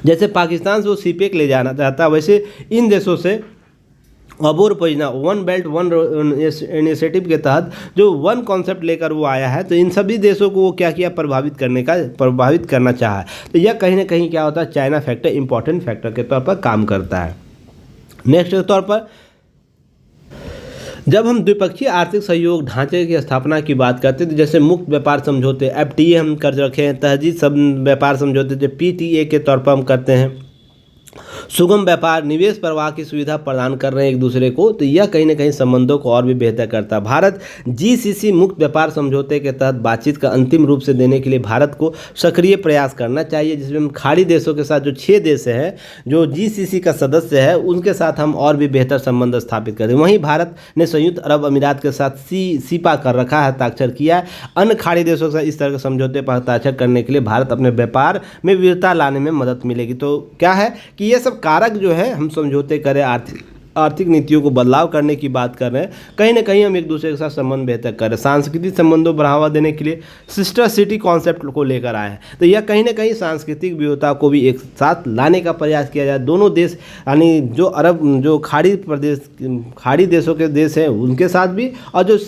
जैसे पाकिस्तान से वो सीपेक ले जाना चाहता है, वैसे इन देशों से अबोर परियोजना, वन बेल्ट वन इनिशिएटिव के तहत जो वन कॉन्सेप्ट लेकर वो आया है, तो इन सभी देशों को वो क्या किया, प्रभावित करना चाहा है। तो यह कहीं ना कहीं क्या होता है, चाइना फैक्टर इंपॉर्टेंट फैक्टर के तौर पर काम करता है। नेक्स्ट के तौर पर जब हम द्विपक्षीय आर्थिक सहयोग ढांचे की स्थापना की बात करते हैं, तो जैसे मुक्त व्यापार समझौते FTA हम कर रखे हैं, तहजीब सब व्यापार समझौते जो PTA के तौर पर हम करते हैं, सुगम व्यापार, निवेश प्रवाह की सुविधा प्रदान कर रहे हैं एक दूसरे को, तो यह कहीं ना कहीं संबंधों को और भी बेहतर करता है। भारत जीसीसी मुक्त व्यापार समझौते के तहत बातचीत का अंतिम रूप से देने के लिए भारत को सक्रिय प्रयास करना चाहिए, जिसमें हम खाड़ी देशों के साथ जो 6 देश हैं जो जीसीसी का सदस्य है उनके साथ हम और भी बेहतर संबंध स्थापित करें। वहीं भारत ने संयुक्त अरब अमीरात के साथ सीपा कर रखा है, हस्ताक्षर किया है। अन्य खाड़ी देशों के साथ इस तरह के समझौते पर हस्ताक्षर करने के लिए भारत अपने व्यापार में विविधता लाने में मदद मिलेगी। तो क्या है कि ये सब कारक जो है हम समझौते करें, आर्थिक नीतियों को बदलाव करने की बात कर रहे हैं, कहीं ना कहीं हम एक दूसरे के साथ संबंध बेहतर कर रहे हैं। सांस्कृतिक संबंधों को बढ़ावा देने के लिए सिस्टर सिटी कॉन्सेप्ट को लेकर आए हैं, तो यह कहीं ना कहीं सांस्कृतिक विविधता को भी एक साथ लाने का प्रयास किया जाए। दोनों देश यानी जो खाड़ी देशों के देश हैं उनके साथ भी, और जो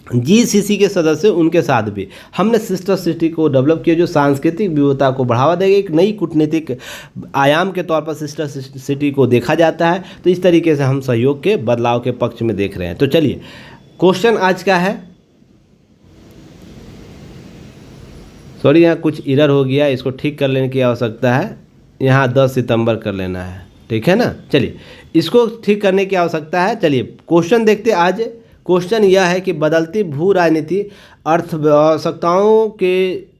जीसीसी के सदस्य उनके साथ भी हमने सिस्टर सिटी को डेवलप किया, जो सांस्कृतिक विविधता को बढ़ावा देगा। एक नई कूटनीतिक आयाम के तौर पर सिस्टर सिटी को देखा जाता है। तो इस तरीके से हम सहयोग के बदलाव के पक्ष में देख रहे हैं। तो चलिए, क्वेश्चन आज का है, सॉरी यहाँ कुछ एरर हो गया, इसको ठीक कर लेने की आवश्यकता है। यहाँ 10 सितंबर कर लेना है, ठीक है ना। चलिए, इसको ठीक करने की आवश्यकता है। चलिए क्वेश्चन देखते आज। क्वेश्चन यह है कि बदलती भू राजनीति अर्थव्यवस्थाओं के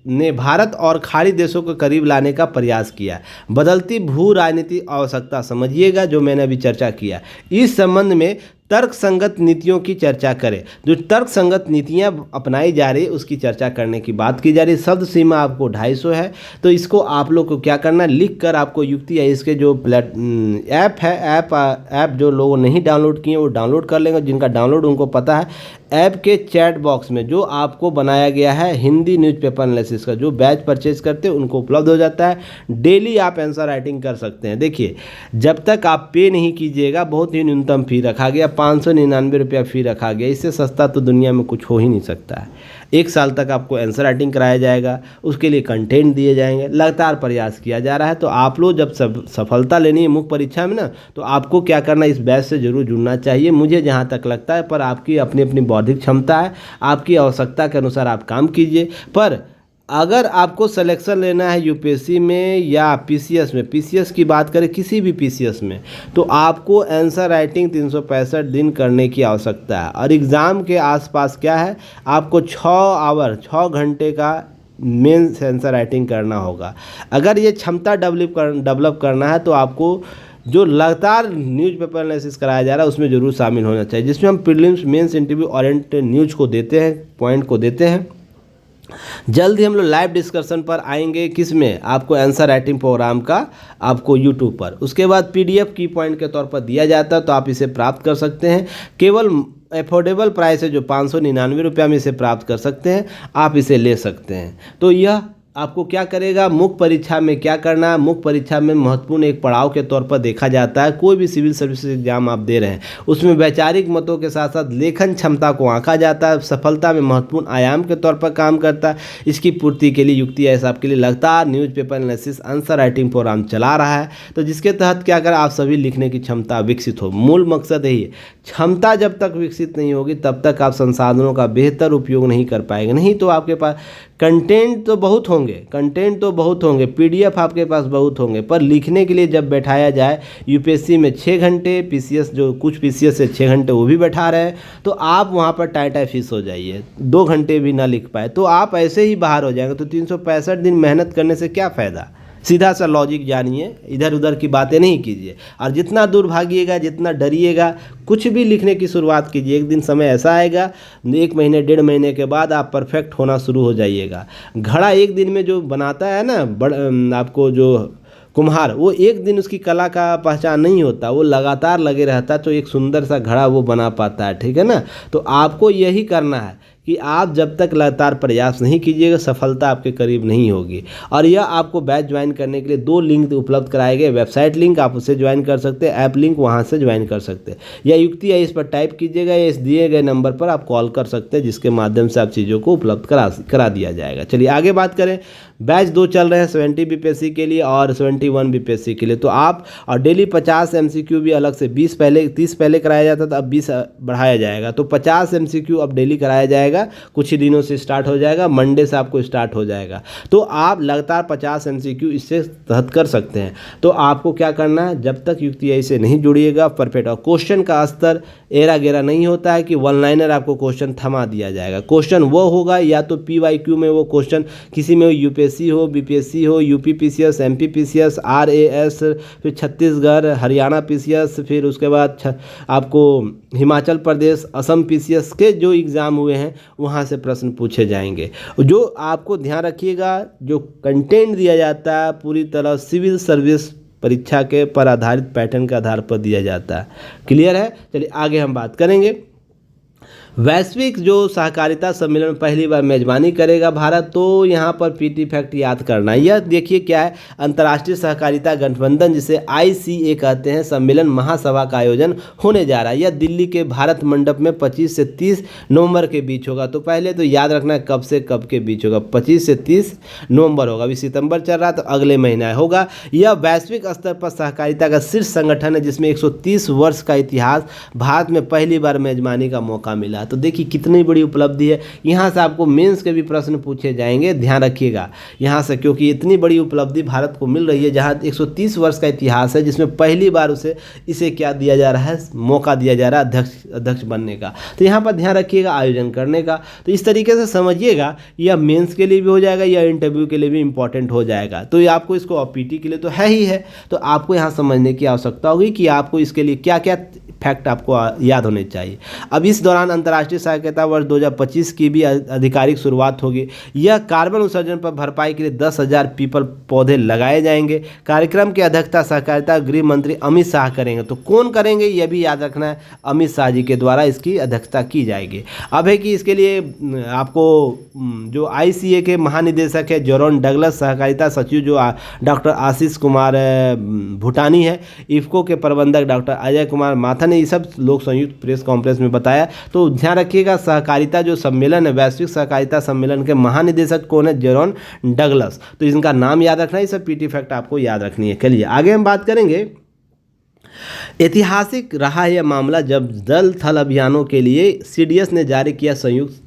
ने भारत और खाड़ी देशों को करीब लाने का प्रयास किया। बदलती भू राजनीति आवश्यकता समझिएगा, जो मैंने अभी चर्चा किया। इस संबंध में तर्क संगत नीतियों की चर्चा करें। जो तर्क संगत नीतियां अपनाई जा रही है उसकी चर्चा करने की बात की जा रही है। शब्द सीमा आपको 250 है, तो इसको आप लोग को क्या करना है, लिख कर आपको युक्ति है इसके जो ऐप है, ऐप जो लोगों नहीं डाउनलोड किए वो डाउनलोड कर लेंगे। जिनका डाउनलोड उनको पता है, ऐप के चैट बॉक्स में जो आपको बनाया गया है हिंदी न्यूज़पेपर एनालिसिस का, जो बैच परचेज करते हैं उनको उपलब्ध हो जाता है। डेली आप आंसर राइटिंग कर सकते हैं। देखिए, जब तक आप पे नहीं कीजिएगा, बहुत ही न्यूनतम फी रखा गया, 599 रुपया फ़ी रखा गया। इससे सस्ता तो दुनिया में कुछ हो ही नहीं सकता है। 1 साल तक आपको आंसर राइटिंग कराया जाएगा, उसके लिए कंटेंट दिए जाएंगे, लगातार प्रयास किया जा रहा है। तो आप लोग जब सफलता लेनी है मुख्य परीक्षा में ना, तो आपको क्या करना है, इस बैच से जरूर जुड़ना चाहिए। मुझे जहाँ तक लगता है, पर आपकी अपनी अपनी बौद्धिक क्षमता है, आपकी आवश्यकता के अनुसार आप काम कीजिए। पर अगर आपको सिलेक्शन लेना है यूपीएससी में या पीसीएस में, पीसीएस की बात करें किसी भी पीसीएस में, तो आपको आंसर राइटिंग 365 दिन करने की आवश्यकता है। और एग्ज़ाम के आसपास क्या है, आपको 6 घंटे का मेन आंसर राइटिंग करना होगा। अगर ये क्षमता डेवलप करना है तो आपको जो लगातार न्यूज़पेपर एनालिसिस कराया जा रहा है उसमें ज़रूर शामिल होना चाहिए, जिसमें हम prelims mains interview oriented news को देते हैं, पॉइंट को देते हैं। जल्द ही हम लोग लाइव डिस्कशन पर आएंगे, किस में, आपको आंसर राइटिंग प्रोग्राम का, आपको यूट्यूब पर। उसके बाद पीडीएफ की पॉइंट के तौर पर दिया जाता है, तो आप इसे प्राप्त कर सकते हैं। केवल अफोर्डेबल प्राइस है, जो 599 रुपया में इसे प्राप्त कर सकते हैं, आप इसे ले सकते हैं। तो यह आपको क्या करेगा, मुख्य परीक्षा में क्या करना है, मुख्य परीक्षा में महत्वपूर्ण एक पड़ाव के तौर पर देखा जाता है। कोई भी सिविल सर्विस एग्जाम आप दे रहे हैं, उसमें वैचारिक मतों के साथ साथ लेखन क्षमता को आंका जाता है, सफलता में महत्वपूर्ण आयाम के तौर पर काम करता है। इसकी पूर्ति के लिए युक्ति है आपके लिए लगातार newspaper analysis answer writing program चला रहा है, तो जिसके तहत क्या करें, आप सभी लिखने की क्षमता विकसित हो। मूल मकसद यही है, क्षमता जब तक विकसित नहीं होगी तब तक आप संसाधनों का बेहतर उपयोग नहीं कर पाएंगे। नहीं तो आपके पास कंटेंट तो बहुत होंगे, पीडीएफ आपके पास बहुत होंगे, पर लिखने के लिए जब बैठाया जाए, यूपीएससी में 6 घंटे, पीसीएस जो कुछ पीसीएस से 6 घंटे वो भी बैठा रहे हैं, तो आप वहाँ पर टाई फिस हो जाइए, 2 घंटे भी ना लिख पाए तो आप ऐसे ही बाहर हो जाएंगे। तो 365 दिन मेहनत करने से क्या फ़ायदा। सीधा सा लॉजिक जानिए, इधर उधर की बातें नहीं कीजिए। और जितना दूर भागिएगा, जितना डरिएगा, कुछ भी लिखने की शुरुआत कीजिए। एक दिन समय ऐसा आएगा, 1 महीने 1.5 महीने के बाद आप परफेक्ट होना शुरू हो जाइएगा। घड़ा एक दिन में जो बनाता है ना, आपको जो कुम्हार, वो एक दिन उसकी कला का पहचान नहीं होता, वो लगातार लगे रहता है तो एक सुंदर सा घड़ा वो बना पाता है, ठीक है ना। तो आपको यही करना है कि आप जब तक लगातार प्रयास नहीं कीजिएगा, सफलता आपके करीब नहीं होगी। और यह आपको बैच ज्वाइन करने के लिए 2 लिंक उपलब्ध कराए गए, वेबसाइट लिंक आप उससे ज्वाइन कर सकते हैं, ऐप लिंक वहां से ज्वाइन कर सकते हैं। या युक्ति है, इस पर टाइप कीजिएगा, या इस दिए गए नंबर पर आप कॉल कर सकते हैं, जिसके माध्यम से आप चीज़ों को उपलब्ध करा दिया जाएगा। चलिए आगे बात करें। बैच 2 चल रहे हैं, 70 बीपीएससी के लिए और 71 बीपीएससी के लिए। तो आप और डेली 50 एमसीक्यू भी अलग से, 30 पहले कराया जाता था, अब 20 बढ़ाया जाएगा। तो 50 एमसीक्यू अब डेली कराया जाएगा। जाएगा, कुछ ही दिनों से स्टार्ट हो जाएगा, मंडे से आपको स्टार्ट हो जाएगा। तो आप लगातार 50 MCQ इससे तहत कर सकते हैं। तो आपको क्या करना है, जब तक UPI से नहीं जुड़िएगा परफेक्ट, और क्वेश्चन का स्तर एरा गेरा नहीं होता है कि वन लाइनर आपको क्वेश्चन थमा दिया जाएगा। क्वेश्चन वो होगा या तो PYQ में वो क्वेश्चन, किसी में UPSC हो, BPSC हो, UP PCS, MP PCS, RAS, फिर छत्तीसगढ़ हरियाणा PCS, फिर उसके बाद आपको हिमाचल प्रदेश असम PCS के जो एग्ज़ाम हुए हैं वहाँ से प्रश्न पूछे जाएंगे। जो आपको ध्यान रखिएगा, जो कंटेंट दिया जाता है पूरी तरह सिविल सर्विस परीक्षा के पर आधारित पैटर्न के आधार पर दिया जाता है। क्लियर है? चलिए आगे हम बात करेंगे। वैश्विक जो सहकारिता सम्मेलन पहली बार मेजबानी करेगा भारत, तो यहाँ पर PT फैक्ट याद करना है। यह देखिए क्या है, अंतर्राष्ट्रीय सहकारिता गठबंधन जिसे ICA कहते हैं, सम्मेलन महासभा का आयोजन होने जा रहा है। यह दिल्ली के भारत मंडप में 25 से 30 नवंबर के बीच होगा। तो पहले तो याद रखना है कब से कब के बीच होगा, 25 से 30 नवंबर होगा। अभी सितंबर चल रहा है तो अगले महीना होगा। यह वैश्विक स्तर पर सहकारिता का शीर्ष संगठन है जिसमें 130 वर्ष का इतिहास, भारत में पहली बार मेजबानी का मौका मिला। तो देखिए कितनी बड़ी उपलब्धि है। यहाँ से आपको मेंस के भी प्रश्न पूछे जाएंगे, ध्यान रखिएगा यहाँ से, क्योंकि इतनी बड़ी उपलब्धि भारत को मिल रही है जहाँ 130 वर्ष का इतिहास है, जिसमें पहली बार इसे क्या दिया जा रहा है, मौका दिया जा रहा है अध्यक्ष बनने का। तो यहाँ पर ध्यान रखिएगा आयोजन करने का। तो इस तरीके से समझिएगा, यह मेंस के लिए भी हो जाएगा, यह इंटरव्यू के लिए भी इंपॉर्टेंट हो जाएगा। तो ये आपको इसको PT के लिए तो है ही है, तो आपको यहाँ समझने की आवश्यकता होगी कि आपको इसके लिए क्या क्या फैक्ट आपको याद होने चाहिए। अब इस दौरान अंतर्राष्ट्रीय सहकारिता वर्ष 2025 की भी आधिकारिक शुरुआत होगी। यह कार्बन उत्सर्जन पर भरपाई के लिए 10,000 पीपल पौधे लगाए जाएंगे। कार्यक्रम की अध्यक्षता सहकारिता गृह मंत्री अमित शाह करेंगे। तो कौन करेंगे यह भी याद रखना है, अमित शाह जी के द्वारा इसकी अध्यक्षता की जाएगी। अब है कि इसके लिए आपको जो ICA के महानिदेशक है जेरोन डगलस, सहकारिता सचिव जो डॉक्टर आशीष कुमार भूटानी है, IFFCO के प्रबंधक डॉक्टर अजय कुमार माथन ने ये सब लोग संयुक्त प्रेस कॉन्फ्रेंस में बताया। तो ध्यान रखिएगा, सहकारिता जो सम्मेलन है, वैश्विक सहकारिता सम्मेलन के महानिदेशक कौन है, जेरोन डगलस। तो इनका नाम याद रखना है, ये सब PT फैक्ट आपको याद रखनी है। चलिए आगे हम बात करेंगे। ऐतिहासिक रहा यह मामला जब जल थल अभियानों के लिए CDS ने जारी किया संयुक्त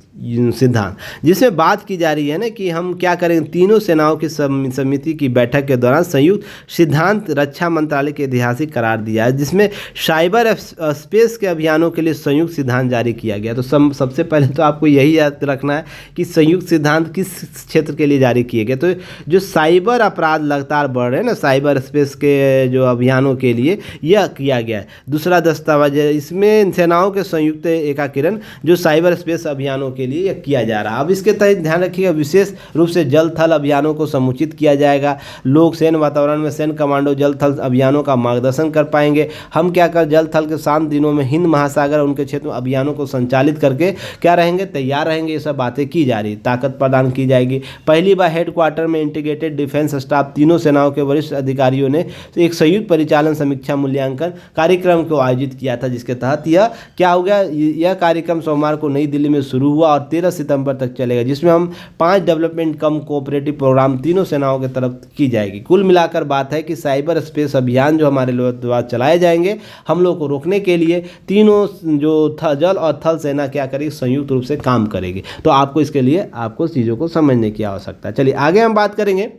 सिद्धांत, जिसमें बात की जा रही है ना कि हम क्या करें। तीनों सेनाओं की समिति की बैठक के दौरान संयुक्त सिद्धांत रक्षा मंत्रालय के ऐतिहासिक करार दिया है, जिसमें साइबर स्पेस के अभियानों के लिए संयुक्त सिद्धांत जारी किया गया। तो सबसे पहले तो आपको यही याद रखना है कि संयुक्त सिद्धांत किस क्षेत्र के लिए जारी किए गए। तो जो साइबर अपराध लगातार बढ़ रहे हैं ना, साइबर स्पेस के जो अभियानों के लिए यह किया गया है। दूसरा दस्तावेज है, इसमें सेनाओं के संयुक्त एकीकरण जो साइबर स्पेस अभियानों के लिए किया जा रहा है। अब इसके तहत ध्यान रखिएगा, विशेष रूप से जल थल अभियानों को समुचित किया जाएगा। लोग सैन्य वातावरण में सैन्य कमांडो जल थल अभियानों का मार्गदर्शन कर पाएंगे। हम क्या कर जल थल के शांत दिनों में हिंद महासागर उनके क्षेत्र में अभियानों को संचालित करके क्या रहेंगे, तैयार रहेंगे। ये सब बातें की जा रही, ताकत प्रदान की जाएगी। पहली बार हेडक्वार्टर में इंटीग्रेटेड डिफेंस स्टाफ तीनों सेनाओं के वरिष्ठ अधिकारियों ने एक संयुक्त परिचालन समीक्षा मूल्यांकन कार्यक्रम को आयोजित किया था, जिसके तहत यह क्या हो गया, यह कार्यक्रम सोमवार को नई दिल्ली में शुरू हुआ और 13 सितंबर तक चलेगा, जिसमें हम 5 डेवलपमेंट कम कोऑपरेटिव प्रोग्राम तीनों सेनाओं की तरफ की जाएगी। कुल मिलाकर बात है कि साइबर स्पेस अभियान जो हमारे द्वारा चलाए जाएंगे, हम लोग को रोकने के लिए तीनों जो जल और थल सेना क्या करेगी, संयुक्त रूप से काम करेगी। तो आपको इसके लिए आपको चीज़ों को समझने की आवश्यकता है। चलिए आगे हम बात करेंगे।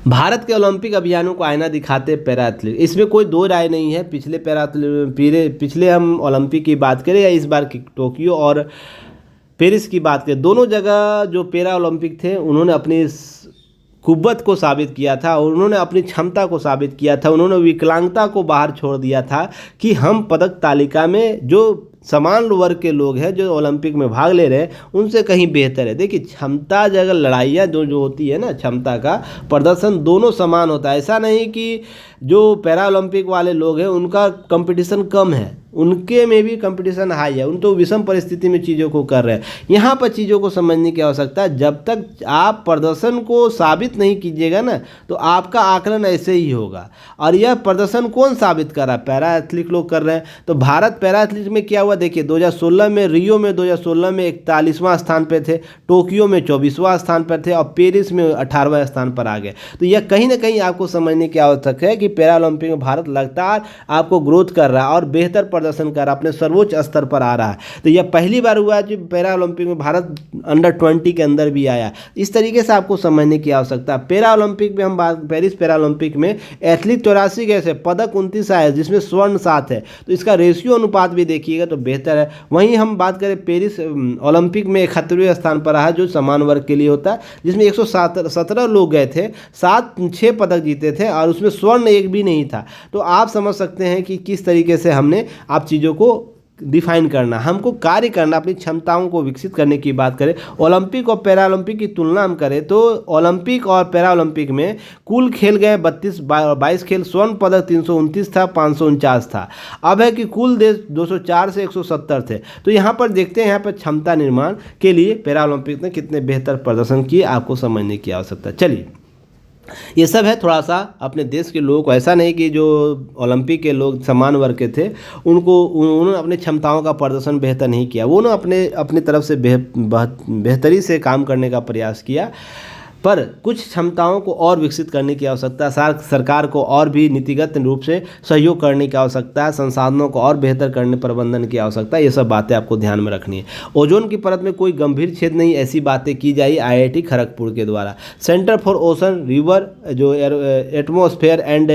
भारत के ओलंपिक अभियानों को आईना दिखाते पैरा एथलीट, इसमें कोई दो राय नहीं है। पिछले हम ओलंपिक की बात करें या इस बार की टोक्यो और पेरिस की बात करें, दोनों जगह जो पैरा ओलंपिक थे उन्होंने अपनी कुव्वत को साबित किया था, उन्होंने अपनी क्षमता को साबित किया था, उन्होंने विकलांगता को बाहर छोड़ दिया था कि हम पदक तालिका में जो समान वर्ग के लोग हैं जो ओलंपिक में भाग ले रहे हैं उनसे कहीं बेहतर है। देखिए क्षमता जगह लड़ाइयाँ जो होती है ना, क्षमता का प्रदर्शन दोनों समान होता है। ऐसा नहीं कि जो पैरा ओलंपिक वाले लोग हैं उनका कंपटीशन कम है, उनके में भी कंपटीशन हाई है, उन तो विषम परिस्थिति में चीज़ों को कर रहे हैं। यहाँ पर चीज़ों को समझने की आवश्यकता है। जब तक आप प्रदर्शन को साबित नहीं कीजिएगा ना, तो आपका आकलन ऐसे ही होगा। और यह प्रदर्शन कौन साबित कर रहा है, पैरा एथलीट लोग कर रहे हैं। तो भारत पैरा एथलीट में क्या हुआ, बाद देखिए 2016 में रियो में 2016 में 41वां स्थान पर थे, टोक्यो में 24वां स्थान पर थे और पेरिस में 18वां स्थान पर आ गए। तो यह कहीं ना कहीं आपको समझने की आवश्यकता है कि पैरा ओलंपिक में भारत लगातार आपको ग्रोथ कर रहा है और बेहतर प्रदर्शन कर रहा है, अपने सर्वोच्च स्तर पर आ रहा है। तो यह पहली बार हुआ है कि पैरा ओलंपिक में भारत अंडर 20 के अंदर भी आया। इस तरीके से आपको समझने की आवश्यकता है। पैरा ओलंपिक में हम बात, पेरिस पैरा ओलंपिक में एथलीट 84 गए थे, पदक 29 आए जिसमें स्वर्ण 7 है। तो इसका रेशियो अनुपात भी देखिएगा तो बेहतर है। वहीं हम बात करें पेरिस ओलंपिक में 71वें स्थान पर रहा जो समान वर्ग के लिए होता है, जिसमें 117 लोग गए थे, 6 पदक जीते थे और उसमें स्वर्ण एक भी नहीं था। तो आप समझ सकते हैं कि किस तरीके से हमने आप चीज़ों को डिफाइन करना, हमको कार्य करना, अपनी क्षमताओं को विकसित करने की बात करें। ओलंपिक और पैरा ओलंपिक की तुलना हम करें तो ओलंपिक और पैरा ओलंपिक में कुल खेल गए 22 खेल, स्वर्ण पदक 329 था, 549 था। अब है कि कुल देश 204 से 170 थे। तो यहाँ पर देखते हैं, यहाँ पर क्षमता निर्माण के लिए पैरा ओलंपिक ने कितने बेहतर प्रदर्शन किए आपको समझने की आवश्यकता। चलिए, ये सब है थोड़ा सा अपने देश के लोगों को, ऐसा नहीं कि जो ओलंपिक के लोग समान वर्ग के थे उन्होंने अपनी क्षमताओं का प्रदर्शन बेहतर नहीं किया, वो उन्होंने अपनी तरफ से बेहतरी से काम करने का प्रयास किया। पर कुछ क्षमताओं को और विकसित करने की आवश्यकता है। सरकार को और भी नीतिगत रूप से सहयोग करने की आवश्यकता है, संसाधनों को और बेहतर करने प्रबंधन की आवश्यकता है। ये सब बातें आपको ध्यान में रखनी है। ओजोन की परत में कोई गंभीर छेद नहीं, ऐसी बातें की जाए IIT खड़गपुर के द्वारा। सेंटर फॉर ओशन रिवर जो atmosphere and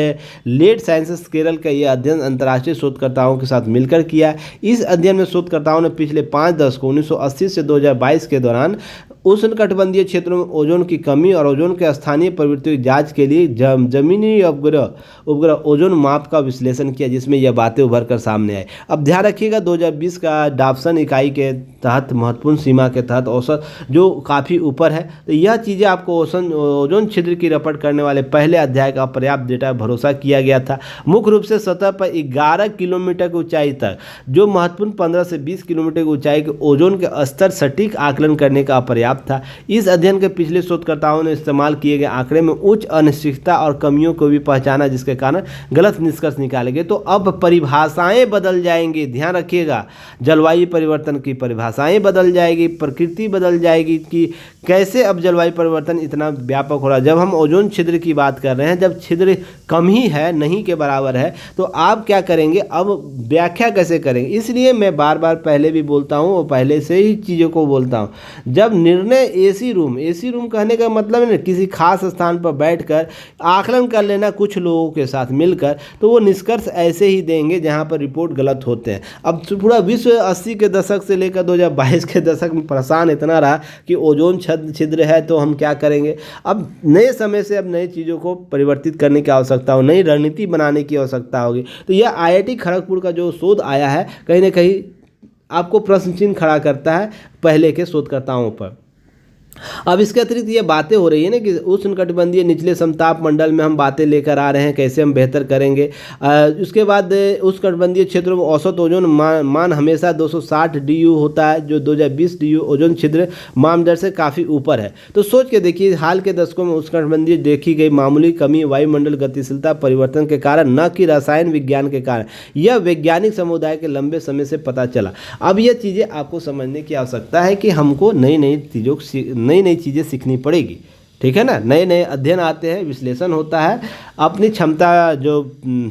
land sciences Kerala का ये अध्ययन अंतर्राष्ट्रीय शोधकर्ताओं के साथ मिलकर किया। इस अध्ययन में शोधकर्ताओं ने पिछले 5 दशकों 1980 से 2022 के दौरान उष्णकटिबंधीय क्षेत्रों में ओजोन की कमी और ओजोन के स्थानीय प्रवृत्तियों की जांच के लिए जमीनी उपग्रह ओजोन माप का विश्लेषण किया, जिसमें यह बातें उभर कर सामने आई। अब ध्यान रखिएगा 2020 का डॉप्सन इकाई के तहत महत्वपूर्ण सीमा के तहत औसत जो काफ़ी ऊपर है। तो यह चीज़ें आपको ओजोन छिद्र की रपट करने वाले पहले अध्याय का पर्याप्त डेटा भरोसा किया गया था। मुख्य रूप से सतह पर 11 किलोमीटर की ऊंचाई तक जो महत्वपूर्ण 15 से 20 किलोमीटर की ऊंचाई के ओजोन के स्तर सटीक आकलन करने का पर्याप्त था। इस अध्ययन के पिछले शोधकर्ताओं ने इस्तेमाल किए गए आंकड़े में उच्च अनिश्चितता और कमियों को भी पहचाना, जिसके कारण गलत निष्कर्ष निकाले गए। तो अब परिभाषाएं बदल जाएंगी, ध्यान रखिएगा। जलवायु परिवर्तन की परिभाषाएं बदल जाएगी, प्रकृति बदल जाएगी कि कैसे अब जलवायु परिवर्तन इतना व्यापक हो रहा है। जब हम ओजोन छिद्र की बात कर रहे हैं, जब छिद्र कम ही है, नहीं के बराबर है, तो आप क्या करेंगे, अब व्याख्या कैसे करेंगे। इसलिए मैं बार बार पहले भी बोलता हूँ और पहले से ही चीज़ों को बोलता हूँ, जब निर्णय एसी रूम कहने का मतलब है ना किसी खास स्थान पर बैठकर आकलन कर लेना कुछ लोगों के साथ मिलकर, तो वो निष्कर्ष ऐसे ही देंगे जहाँ पर रिपोर्ट गलत होते हैं। अब पूरा विश्व 80 के दशक से लेकर 2022 के दशक में परेशान इतना रहा कि ओजोन छिद्र है तो हम क्या करेंगे। अब नए समय से अब नई चीज़ों को परिवर्तित करने की आवश्यकता हो, नई रणनीति बनाने की आवश्यकता होगी। तो यह IIT खड़गपुर का जो शोध आया है कहीं ना कहीं आपको प्रश्न चिन्ह खड़ा करता है पहले के शोधकर्ताओं पर। अब इसके अतिरिक्त ये बातें हो रही है ना कि उष्णकटिबंधीय निचले समताप मंडल में हम बातें लेकर आ रहे हैं, कैसे हम बेहतर करेंगे। उसके बाद उष्णकटिबंधीय क्षेत्रों में औसत ओजोन मान हमेशा 260 DU होता है, जो 2020 DU ओजोन छिद्र मानदंड से काफ़ी ऊपर है। तो सोच के देखिए, हाल के दशकों में उष्णकटिबंधीय देखी गई मामूली कमी वायुमंडल गतिशीलता परिवर्तन के कारण, न कि रसायन विज्ञान के कारण, यह वैज्ञानिक समुदाय के लंबे समय से पता चला। अब यह चीज़ें आपको समझने की आवश्यकता है कि हमको नई नई चीज़ें सीखनी पड़ेगी, ठीक है ना। नए नए अध्ययन आते हैं, विश्लेषण होता है, अपनी क्षमता जो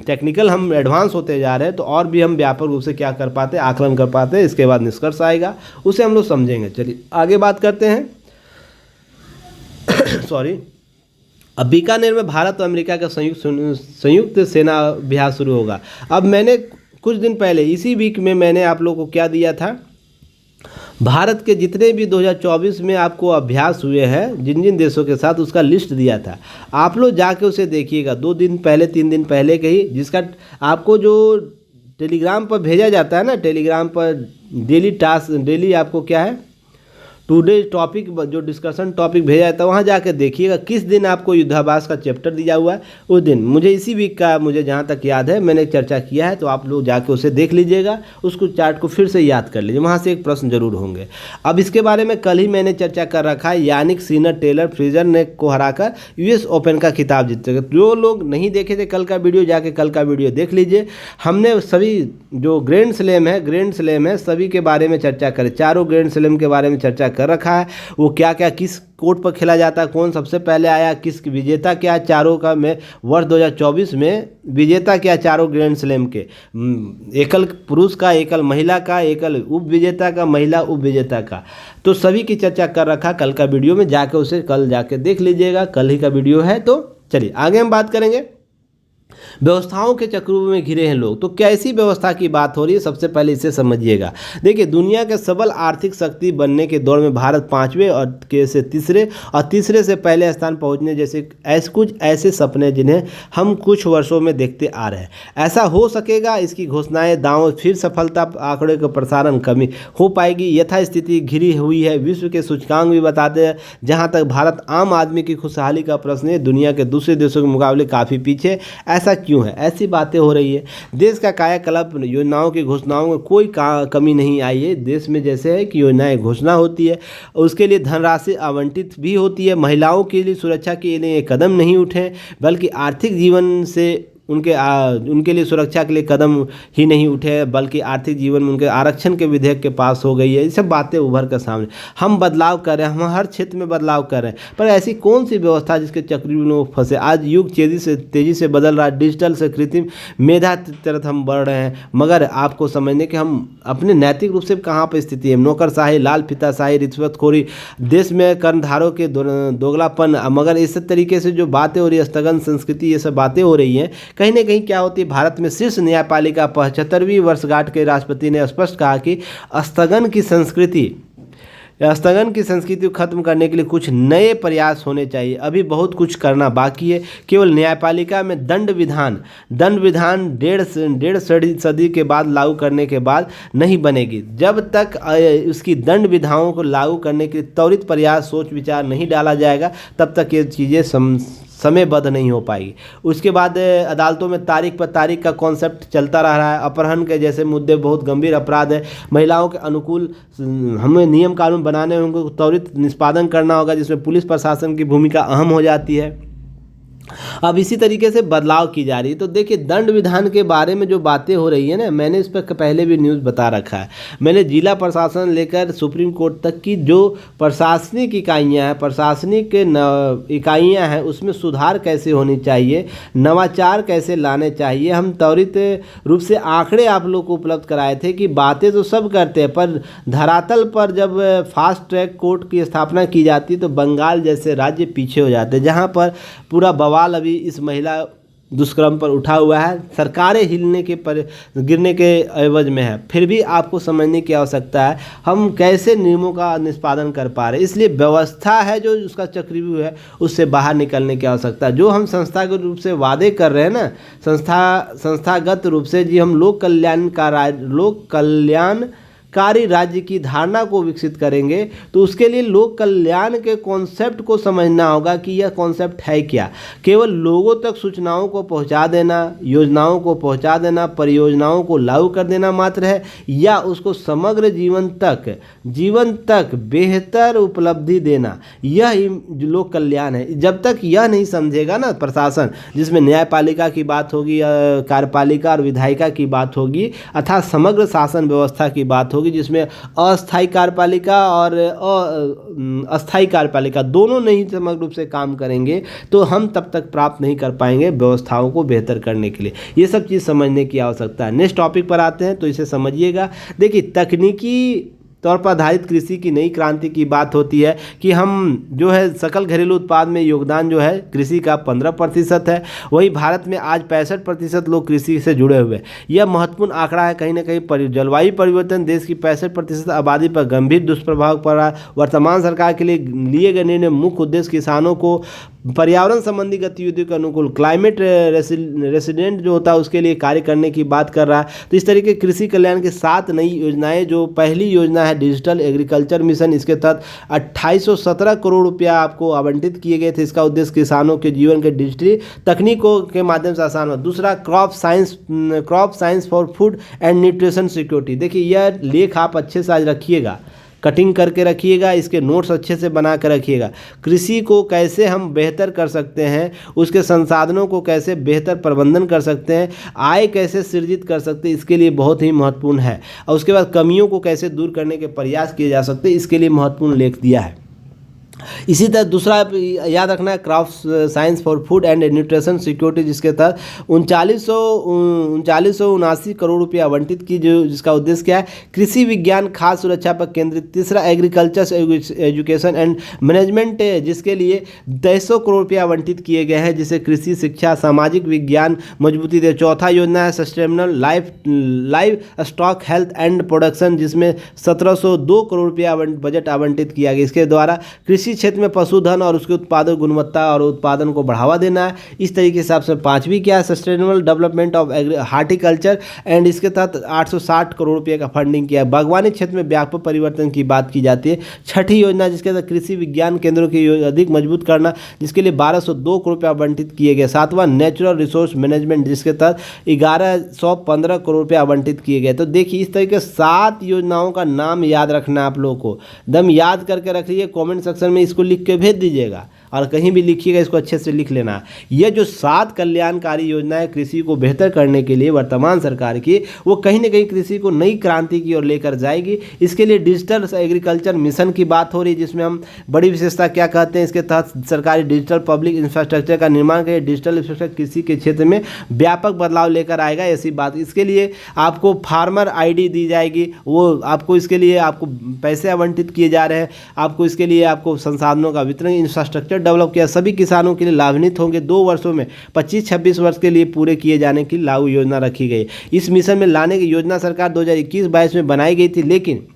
टेक्निकल हम एडवांस होते जा रहे हैं, तो और भी हम व्यापक रूप से क्या कर पाते हैं, आकलन कर पाते हैं। इसके बाद निष्कर्ष आएगा, उसे हम लोग समझेंगे। चलिए आगे बात करते हैं। सॉरी, अब बीकानेर में भारत और अमेरिका का संयुक्त सेना अभ्यास शुरू होगा। अब मैंने कुछ दिन पहले इसी वीक में मैंने आप लोगों को क्या दिया था, भारत के जितने भी 2024 में आपको अभ्यास हुए हैं जिन जिन देशों के साथ, उसका लिस्ट दिया था। आप लोग जाके उसे देखिएगा 2 दिन पहले 3 दिन पहले के ही, जिसका आपको जो टेलीग्राम पर भेजा जाता है ना, टेलीग्राम पर डेली आपको क्या है, टुडे टॉपिक जो डिस्कशन टॉपिक भेजा है तो वहाँ जाकर देखिएगा किस दिन आपको युद्धाभ्यास का चैप्टर दिया हुआ है उस दिन। मुझे इसी वीक का मुझे जहाँ तक याद है मैंने चर्चा किया है, तो आप लोग जाके उसे देख लीजिएगा, उसको चार्ट को फिर से याद कर लीजिए, वहाँ से एक प्रश्न जरूर होंगे। अब इसके बारे में कल ही मैंने चर्चा कर रखा है, यानिक सिनर टेलर फ्रिजर ने को हराकर यूएस ओपन का खिताब जीतेगा। जो लोग नहीं देखे थे कल का वीडियो, जाके कल का वीडियो देख लीजिए। हमने सभी जो ग्रैंड स्लैम है सभी के बारे में चर्चा करें, चारों ग्रैंड स्लैम के बारे में चर्चा कर रखा है, वो क्या क्या किस कोर्ट पर खेला जाता है, कौन सबसे पहले आया, किस विजेता क्या चारों का में वर्ष 2024 में विजेता क्या चारों ग्रैंड स्लैम के, एकल पुरुष का, एकल महिला का, एकल उप विजेता का, महिला उप विजेता का, तो सभी की चर्चा कर रखा कल का वीडियो में, जाके उसे कल जाके देख लीजिएगा, कल ही का वीडियो है। तो चलिए आगे हम बात करेंगे। व्यवस्थाओं के चक्रों में घिरे हैं लोग, तो कैसी व्यवस्था की बात हो रही है, सबसे पहले इसे समझिएगा। देखिए, दुनिया के सबल आर्थिक शक्ति बनने के दौर में भारत 5वें और के से तीसरे और तीसरे से पहले स्थान पहुंचने जैसे कुछ ऐसे सपने जिन्हें हम कुछ वर्षों में देखते आ रहे हैं। ऐसा हो सकेगा, इसकी घोषणाएं दांव, फिर सफलता आंकड़े का प्रसारण कमी हो पाएगी। यथास्थिति घिरी हुई है, विश्व के सूचकांक भी बताते हैं। जहां तक भारत आम आदमी की खुशहाली का प्रश्न है, दुनिया के दूसरे देशों के मुकाबले काफ़ी पीछे। ऐसा क्यों है? ऐसी बातें हो रही है। देश का कायाकल्प, योजनाओं की घोषणाओं में कोई कमी नहीं आई है। देश में जैसे है कि योजनाएं घोषणा होती है, उसके लिए धनराशि आवंटित भी होती है। महिलाओं के लिए सुरक्षा के लिए कदम नहीं उठे, बल्कि आर्थिक जीवन से उनके लिए सुरक्षा के लिए कदम ही नहीं उठे, बल्कि आर्थिक जीवन में उनके आरक्षण के विधेयक के पास हो गई है। ये सब बातें उभर कर सामने। हम बदलाव कर रहे हैं, हम हर क्षेत्र में बदलाव कर रहे हैं, पर ऐसी कौन सी व्यवस्था जिसके चक्रव्यूह में वो फंसे? आज युग तेजी से बदल रहा है, डिजिटल से कृत्रिम मेधा की तरफ हम बढ़ रहे हैं, मगर आपको समझने कि हम अपने नैतिक रूप से कहाँ पर स्थिति है। नौकरशाही, लाल फीताशाही, रिश्वतखोरी, देश में कर्णधारों के दोगलापन, मगर इस तरीके से जो बातें हो रही है, स्थगन संस्कृति, ये सब बातें हो रही हैं, कहीं ना कहीं क्या होती है, भारत में शीर्ष न्यायपालिका 75वीं वर्षगांठ के राष्ट्रपति ने स्पष्ट कहा कि स्थगन की संस्कृति को खत्म करने के लिए कुछ नए प्रयास होने चाहिए। अभी बहुत कुछ करना बाकी है। केवल न्यायपालिका में दंड विधान डेढ़ सदी के बाद लागू करने के बाद नहीं बनेगी। जब तक उसकी दंड विधाओं को लागू करने के लिए त्वरित प्रयास, सोच विचार नहीं डाला जाएगा, तब तक ये चीज़ें समयबद्ध नहीं हो पाएगी। उसके बाद अदालतों में तारीख पर तारीख का कॉन्सेप्ट चलता रहा है। अपहरण के जैसे मुद्दे बहुत गंभीर अपराध है, महिलाओं के अनुकूल हमें नियम कानून बनाने होंगे, त्वरित निष्पादन करना होगा, जिसमें पुलिस प्रशासन की भूमिका अहम हो जाती है। अब इसी तरीके से बदलाव की जा रही है। तो देखिए, दंड विधान के बारे में जो बातें हो रही है ना, मैंने इस पर पहले भी न्यूज़ बता रखा है। मैंने जिला प्रशासन लेकर सुप्रीम कोर्ट तक की जो प्रशासनिक इकाइयाँ हैं उसमें सुधार कैसे होनी चाहिए, नवाचार कैसे लाने चाहिए। हम त्वरित रूप से आंकड़े आप लोग को उपलब्ध कराए थे कि बातें तो सब करते हैं, पर धरातल पर जब फास्ट ट्रैक कोर्ट की स्थापना की जाती है तो बंगाल जैसे राज्य पीछे हो जाते हैं, जहाँ पर पूरा बवाल अभी इस महिला दुष्कर्म पर उठा हुआ है। सरकारें गिरने के एवज में है। फिर भी आपको समझने की आवश्यकता है हम कैसे नियमों का निष्पादन कर पा रहे हैं। इसलिए व्यवस्था है जो उसका चक्रव्यूह है, उससे बाहर निकलने की आवश्यकता है। जो हम संस्थागत रूप से वादे कर रहे हैं ना, संस्थागत रूप से जी हम लोक कल्याणकारी राज्य की धारणा को विकसित करेंगे, तो उसके लिए लोक कल्याण के कॉन्सेप्ट को समझना होगा कि यह कॉन्सेप्ट है क्या। केवल लोगों तक सूचनाओं को पहुंचा देना, योजनाओं को पहुंचा देना, परियोजनाओं को लागू कर देना मात्र है, या उसको समग्र जीवन तक बेहतर उपलब्धि देना, यह लोक कल्याण है। जब तक यह नहीं समझेगा ना प्रशासन, जिसमें न्यायपालिका की बात होगी, कार्यपालिका और विधायिका की बात होगी, अर्थात समग्र शासन व्यवस्था की बात होगी, जिसमें अस्थायी कार्यपालिका और अस्थायी कार्यपालिका दोनों नहीं समग्र रूप से काम करेंगे, तो हम तब तक प्राप्त नहीं कर पाएंगे व्यवस्थाओं को बेहतर करने के लिए। ये सब चीज़ समझने की आवश्यकता है। नेक्स्ट टॉपिक पर आते हैं, तो इसे समझिएगा। देखिए, तकनीकी तौर पर आधारित कृषि की नई क्रांति की बात होती है कि हम जो है सकल घरेलू उत्पाद में योगदान जो है कृषि का 15% है। वही भारत में आज 65% लोग कृषि से जुड़े हुए हैं। यह महत्वपूर्ण आंकड़ा है। कहीं ना कहीं जलवायु परिवर्तन देश की 65% आबादी पर गंभीर दुष्प्रभाव पड़ रहा है। वर्तमान सरकार के लिए लिए गए निर्णय मुख्य उद्देश्य किसानों को पर्यावरण संबंधी गतिविधियों के अनुकूल, क्लाइमेट रेसिडेंट जो होता है उसके लिए कार्य करने की बात कर रहा है। तो इस तरीके कृषि कल्याण की 7 नई योजनाएं, जो पहली योजना है डिजिटल एग्रीकल्चर मिशन, इसके तहत 2817 करोड़ रुपया आपको आवंटित किए गए थे। इसका उद्देश्य किसानों के जीवन के डिजिटली तकनीकों के माध्यम से आसान हो। दूसरा crop science for food and nutrition security. देखिए यह लेख आप अच्छे से आज रखिएगा, कटिंग करके रखिएगा, इसके नोट्स अच्छे से बना कर रखिएगा। कृषि को कैसे हम बेहतर कर सकते हैं, उसके संसाधनों को कैसे बेहतर प्रबंधन कर सकते हैं, आय कैसे सृजित कर सकते हैं, इसके लिए बहुत ही महत्वपूर्ण है। और उसके बाद कमियों को कैसे दूर करने के प्रयास किए जा सकते हैं, इसके लिए महत्वपूर्ण लेख दिया है। इसी तरह दूसरा याद रखना है crop science for food and nutrition security, जिसके तहत 3979 करोड़ रुपये आवंटित की, जिसका उद्देश्य क्या है, कृषि विज्ञान खाद्य सुरक्षा पर केंद्रित। तीसरा एग्रीकल्चर एजुकेशन एंड मैनेजमेंट, जिसके लिए 2300 करोड़ रुपये आवंटित किए गए हैं, जिसे कृषि शिक्षा सामाजिक विज्ञान मजबूती दे। चौथा योजना है sustainable live stock health and production, जिसमें 1702 करोड़ रुपया बजट आवंटित किया गया। इसके द्वारा कृषि क्षेत्र में पशुधन और उसके उत्पादन गुणवत्ता और उत्पादन को बढ़ावा देना है। इस तरीके के हिसाब से पांचवी क्या है, sustainable development of horticulture and, इसके तहत 860 करोड़ रुपये का फंडिंग किया है। बागवानी क्षेत्र में व्यापक परिवर्तन की बात की जाती है। छठी योजना जिसके तहत कृषि विज्ञान केंद्रों की अधिक मजबूत करना, जिसके लिए 1202 करोड़ रुपये आवंटित किए गए। सातवां नेचुरल रिसोर्स मैनेजमेंट, जिसके तहत 1115 करोड़ रुपये आवंटित किए गए। तो देखिए इस तरीके 7 योजनाओं का नाम याद रखना है आप लोगों को, दम याद करके रख लीजिए, कमेंट सेक्शन में इसको लिख के भेज दीजिएगा और कहीं भी लिखिएगा, इसको अच्छे से लिख लेना। ये जो 7 कल्याणकारी योजनाएं कृषि को बेहतर करने के लिए वर्तमान सरकार की, वो कहीं ना कहीं कृषि को नई क्रांति की ओर लेकर जाएगी। इसके लिए डिजिटल एग्रीकल्चर मिशन की बात हो रही है, जिसमें हम बड़ी विशेषता क्या कहते हैं, इसके तहत सरकारी डिजिटल पब्लिक इंफ्रास्ट्रक्चर का निर्माण करें। डिजिटल इंफ्रास्ट्रक्चर कृषि के क्षेत्र में व्यापक बदलाव लेकर आएगा, ऐसी बात। इसके लिए आपको फार्मर आईडी दी जाएगी, वो आपको इसके लिए आपको पैसे आवंटित किए जा रहे हैं। आपको इसके लिए आपको संसाधनों का वितरण, इंफ्रास्ट्रक्चर डेवलप किया, सभी किसानों के लिए लाभान्वित होंगे। 2 वर्षों में 25-26 वर्ष के लिए पूरे किए जाने की लागू योजना रखी गई। इस मिशन में लाने की योजना सरकार 2021-22 में बनाई गई थी, लेकिन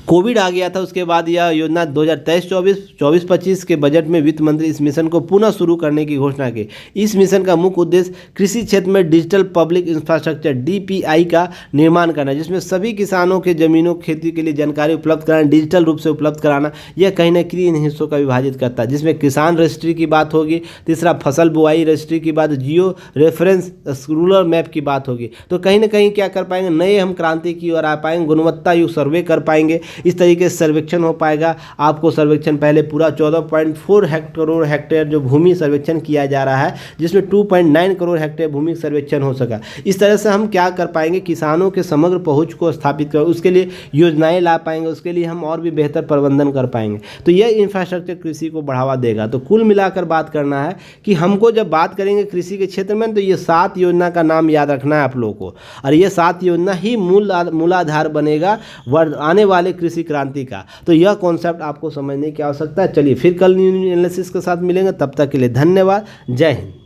कोविड आ गया था। उसके बाद यह योजना 2023-24, 24-25 के बजट में वित्त मंत्री इस मिशन को पुनः शुरू करने की घोषणा की। इस मिशन का मुख्य उद्देश्य कृषि क्षेत्र में डिजिटल पब्लिक इंफ्रास्ट्रक्चर DPI का निर्माण करना, जिसमें सभी किसानों के जमीनों खेती के लिए जानकारी उपलब्ध कराना, डिजिटल रूप से उपलब्ध कराना। यह कहीं ना कहीं इन हिस्सों का विभाजित करता है, जिसमें किसान रजिस्ट्री की बात होगी। तीसरा फसल बुआई रजिस्ट्री की बात, जियो रेफरेंस रूरल मैप की बात होगी। तो कहीं ना कहीं क्या कर पाएंगे, नए हम क्रांति की ओर आ पाएंगे, गुणवत्ता युक्त सर्वे कर पाएंगे। इस तरीके से सर्वेक्षण हो पाएगा। आपको सर्वेक्षण पहले पूरा 14.4 करोड़ हेक्टेयर जो भूमि सर्वेक्षण किया जा रहा है, जिसमें 2.9 करोड़ हेक्टेयर भूमि सर्वेक्षण हो सका। इस तरह से हम क्या कर पाएंगे, किसानों के समग्र पहुंच को स्थापित कर, उसके लिए योजनाएं ला पाएंगे, उसके लिए हम और भी बेहतर प्रबंधन कर पाएंगे। तो यह इंफ्रास्ट्रक्चर कृषि को बढ़ावा देगा। तो कुल मिलाकर बात करना है कि हमको जब बात करेंगे कृषि के क्षेत्र में, तो ये 7 योजना का नाम याद रखना है आप लोगों को, और ये 7 योजना ही मूलाधार बनेगा आने वाले कृषि क्रांति का। तो यह कॉन्सेप्ट आपको समझने की आवश्यकता है। चलिए फिर कल न्यू एनालिसिस के साथ मिलेंगे, तब तक के लिए धन्यवाद। जय हिंद।